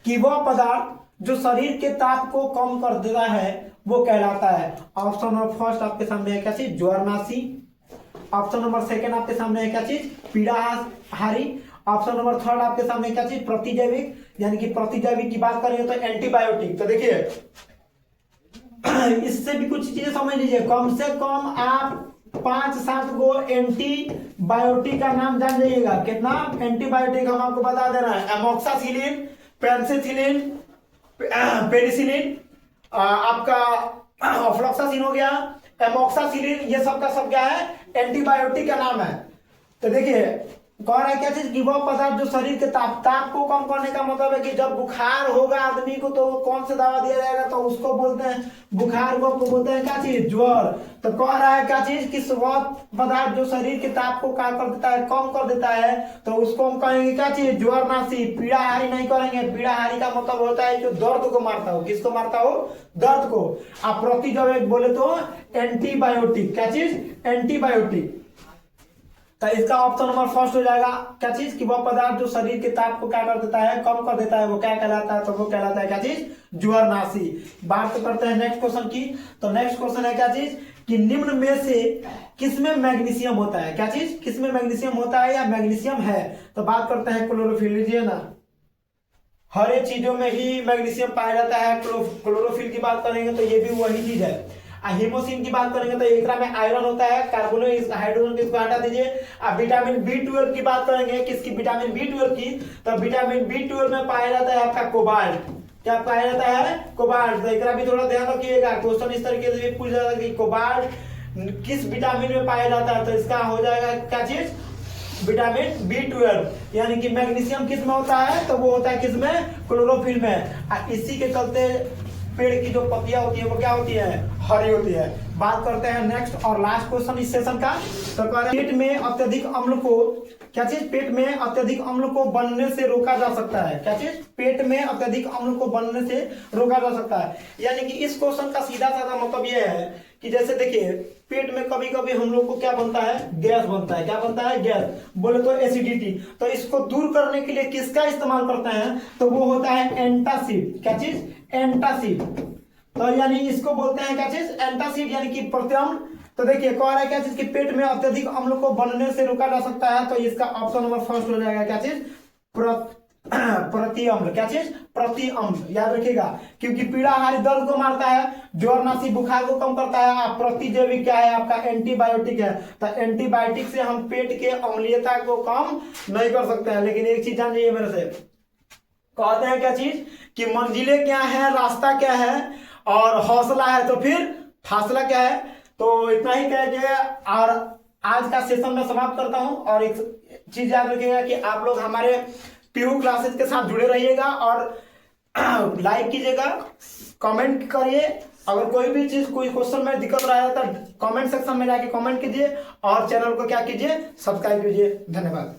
कि वह पदार्थ जो शरीर के ताप को कम कर देता है वो कहलाता है। ऑप्शन नंबर फर्स्ट आपके सामने है क्या चीज, ज्वारनाशी। ऑप्शन नंबर सेकंड आपके सामने है क्या चीज, पीड़ाहारी। ऑप्शन नंबर थर्ड आपके सामने क्या चीज, प्रतिजैविक। यानी कि प्रतिजैविक की बात करेंगे तो एंटीबायोटिक। तो देखिए इससे भी कुछ चीजें समझ लीजिए। कम से कम आप 5-7 गो एंटीबायोटिक का नाम जान जाइएगा। कितना एंटीबायोटिक हम आपको बता दे रहे हैं, एमोक्सासिलिन, पेनिसिलिन, पेनिसिलिन, आपका ऑफ्लॉक्सासिन हो गया, एमोक्सासिलिन, ये सब का सब क्या है, एंटीबायोटिक का नाम है। तो देखिए कह रहा है क्या चीज कि वह पदार्थ जो शरीर के ताप को कम करने का मतलब है कि जब बुखार होगा आदमी को तो कौन सा दवा दिया जाएगा, तो उसको बोलते हैं, बुखार को बोलते हैं क्या चीज, ज्वर। तो कह रहा है क्या चीज कि वह पदार्थ जो शरीर के ताप को क्या कर देता है, कम कर देता है, तो उसको हम कहेंगे क्या चीज, ज्वरनाशी। पीड़ाहारी नहीं करेंगे। पीड़ाहारी का मतलब होता है जो दर्द को मारता हो। किसको मारता हो, दर्द को। आप प्रतिजैविक बोले तो एंटीबायोटिक। क्या चीज, एंटीबायोटिक। तो इसका ऑप्शन नंबर फर्स्ट हो जाएगा क्या चीज कि वह पदार्थ जो शरीर के ताप को क्या कर देता है, कम कर देता है, वो क्या कहलाता है, तो वो कहलाता है क्या चीज, ज्वरनाशी। बात करते हैं नेक्स्ट क्वेश्चन की। तो नेक्स्ट क्वेश्चन है क्या चीज कि निम्न में से किसमें मैग्नीशियम होता है। क्या चीज, किसमें मैग्नीशियम होता है या मैग्नीशियम है। तो बात करते हैं क्लोरोफिल। लीजिए ना, हर एक चीजों में ही मैग्नीशियम पाया जाता है। क्लोरोफिल की बात करेंगे तो ये भी वही चीज है। हीमोसिन की बात करेंगे तो एक में आयरन होता है, कार्बोनिल हाइड्रोजन को इसको हटा दीजिए। अब विटामिन B12 की बात करेंगे, किसकी, विटामिन B12 की। तो विटामिन B12 में पाया जाता है आपका कोबाल्ट। क्या पाया जाता है, कोबाल्ट। तो एक भी थोड़ा ध्यान रखिएगा, क्वेश्चन इस तरीके से भी पूछ जाता है कि कोबाल्ट किस विटामिन में पाया जाता है। तो इसका हो जाएगा क्या चीज, विटामिन B12। यानी कि मैग्नीशियम किस में होता है, तो वो होता है किसमें, क्लोरोफिल में। इसी के चलते पेड़ की जो पत्तियां होती है वो क्या होती है, हरी होती है। बात करते हैं नेक्स्ट और लास्ट क्वेश्चन इस सेशन का। तो पेट में अत्यधिक अम्ल को, क्या चीज, पेट में अत्यधिक अम्ल को बनने से रोका जा सकता है। क्या चीज, पेट में अत्यधिक अम्ल को बनने से रोका जा सकता है। यानी कि इस क्वेश्चन का सीधा साधा मतलब यह है कि जैसे देखिए पेट में कभी कभी हम लोग को क्या बनता है, गैस बनता है। क्या बनता है, गैस, बोले तो एसिडिटी। तो इसको दूर करने के लिए किसका इस्तेमाल करते हैं, तो वो होता है एंटासिड। क्या चीज, एंटासिड। तो यानी इसको बोलते हैं क्या चीज, एंटासिड, यानी कि प्रत्यम्ल। तो देखिए कह रहा है क्या चीज कि पेट में अत्यधिक अम्ल को बनने से रोका जा सकता है। तो इसका ऑप्शन नंबर फर्स्ट हो जाएगा क्या चीज, प्रति अम्ल। क्या चीज, प्रति अम्ल। याद रखिएगा, क्योंकि पीड़ाहारी दर्द को मारता है, ज्वरनाशी बुखार को कम करता है, प्रतिजैविक क्या है आपका, एंटीबायोटिक है। तो एंटीबायोटिक से हम पेट के अम्लीयता को कम नहीं कर सकते हैं। लेकिन एक चीज जान जाइए मेरे से, कहते हैं क्या चीज कि मंजिलें क्या है, रास्ता क्या है, और हौसला है तो फिर फासला क्या है। तो इतना ही कह के और आज का सेशन में समाप्त करता हूं। और एक चीज याद रखिएगा कि आप लोग हमारे पीयू क्लासेस के साथ जुड़े रहिएगा और लाइक कीजिएगा, कमेंट करिए। अगर कोई भी चीज, कोई क्वेश्चन में दिक्कत रहा है तो कमेंट सेक्शन में जाके कमेंट कीजिए और चैनल को क्या कीजिए, सब्सक्राइब कीजिए। धन्यवाद।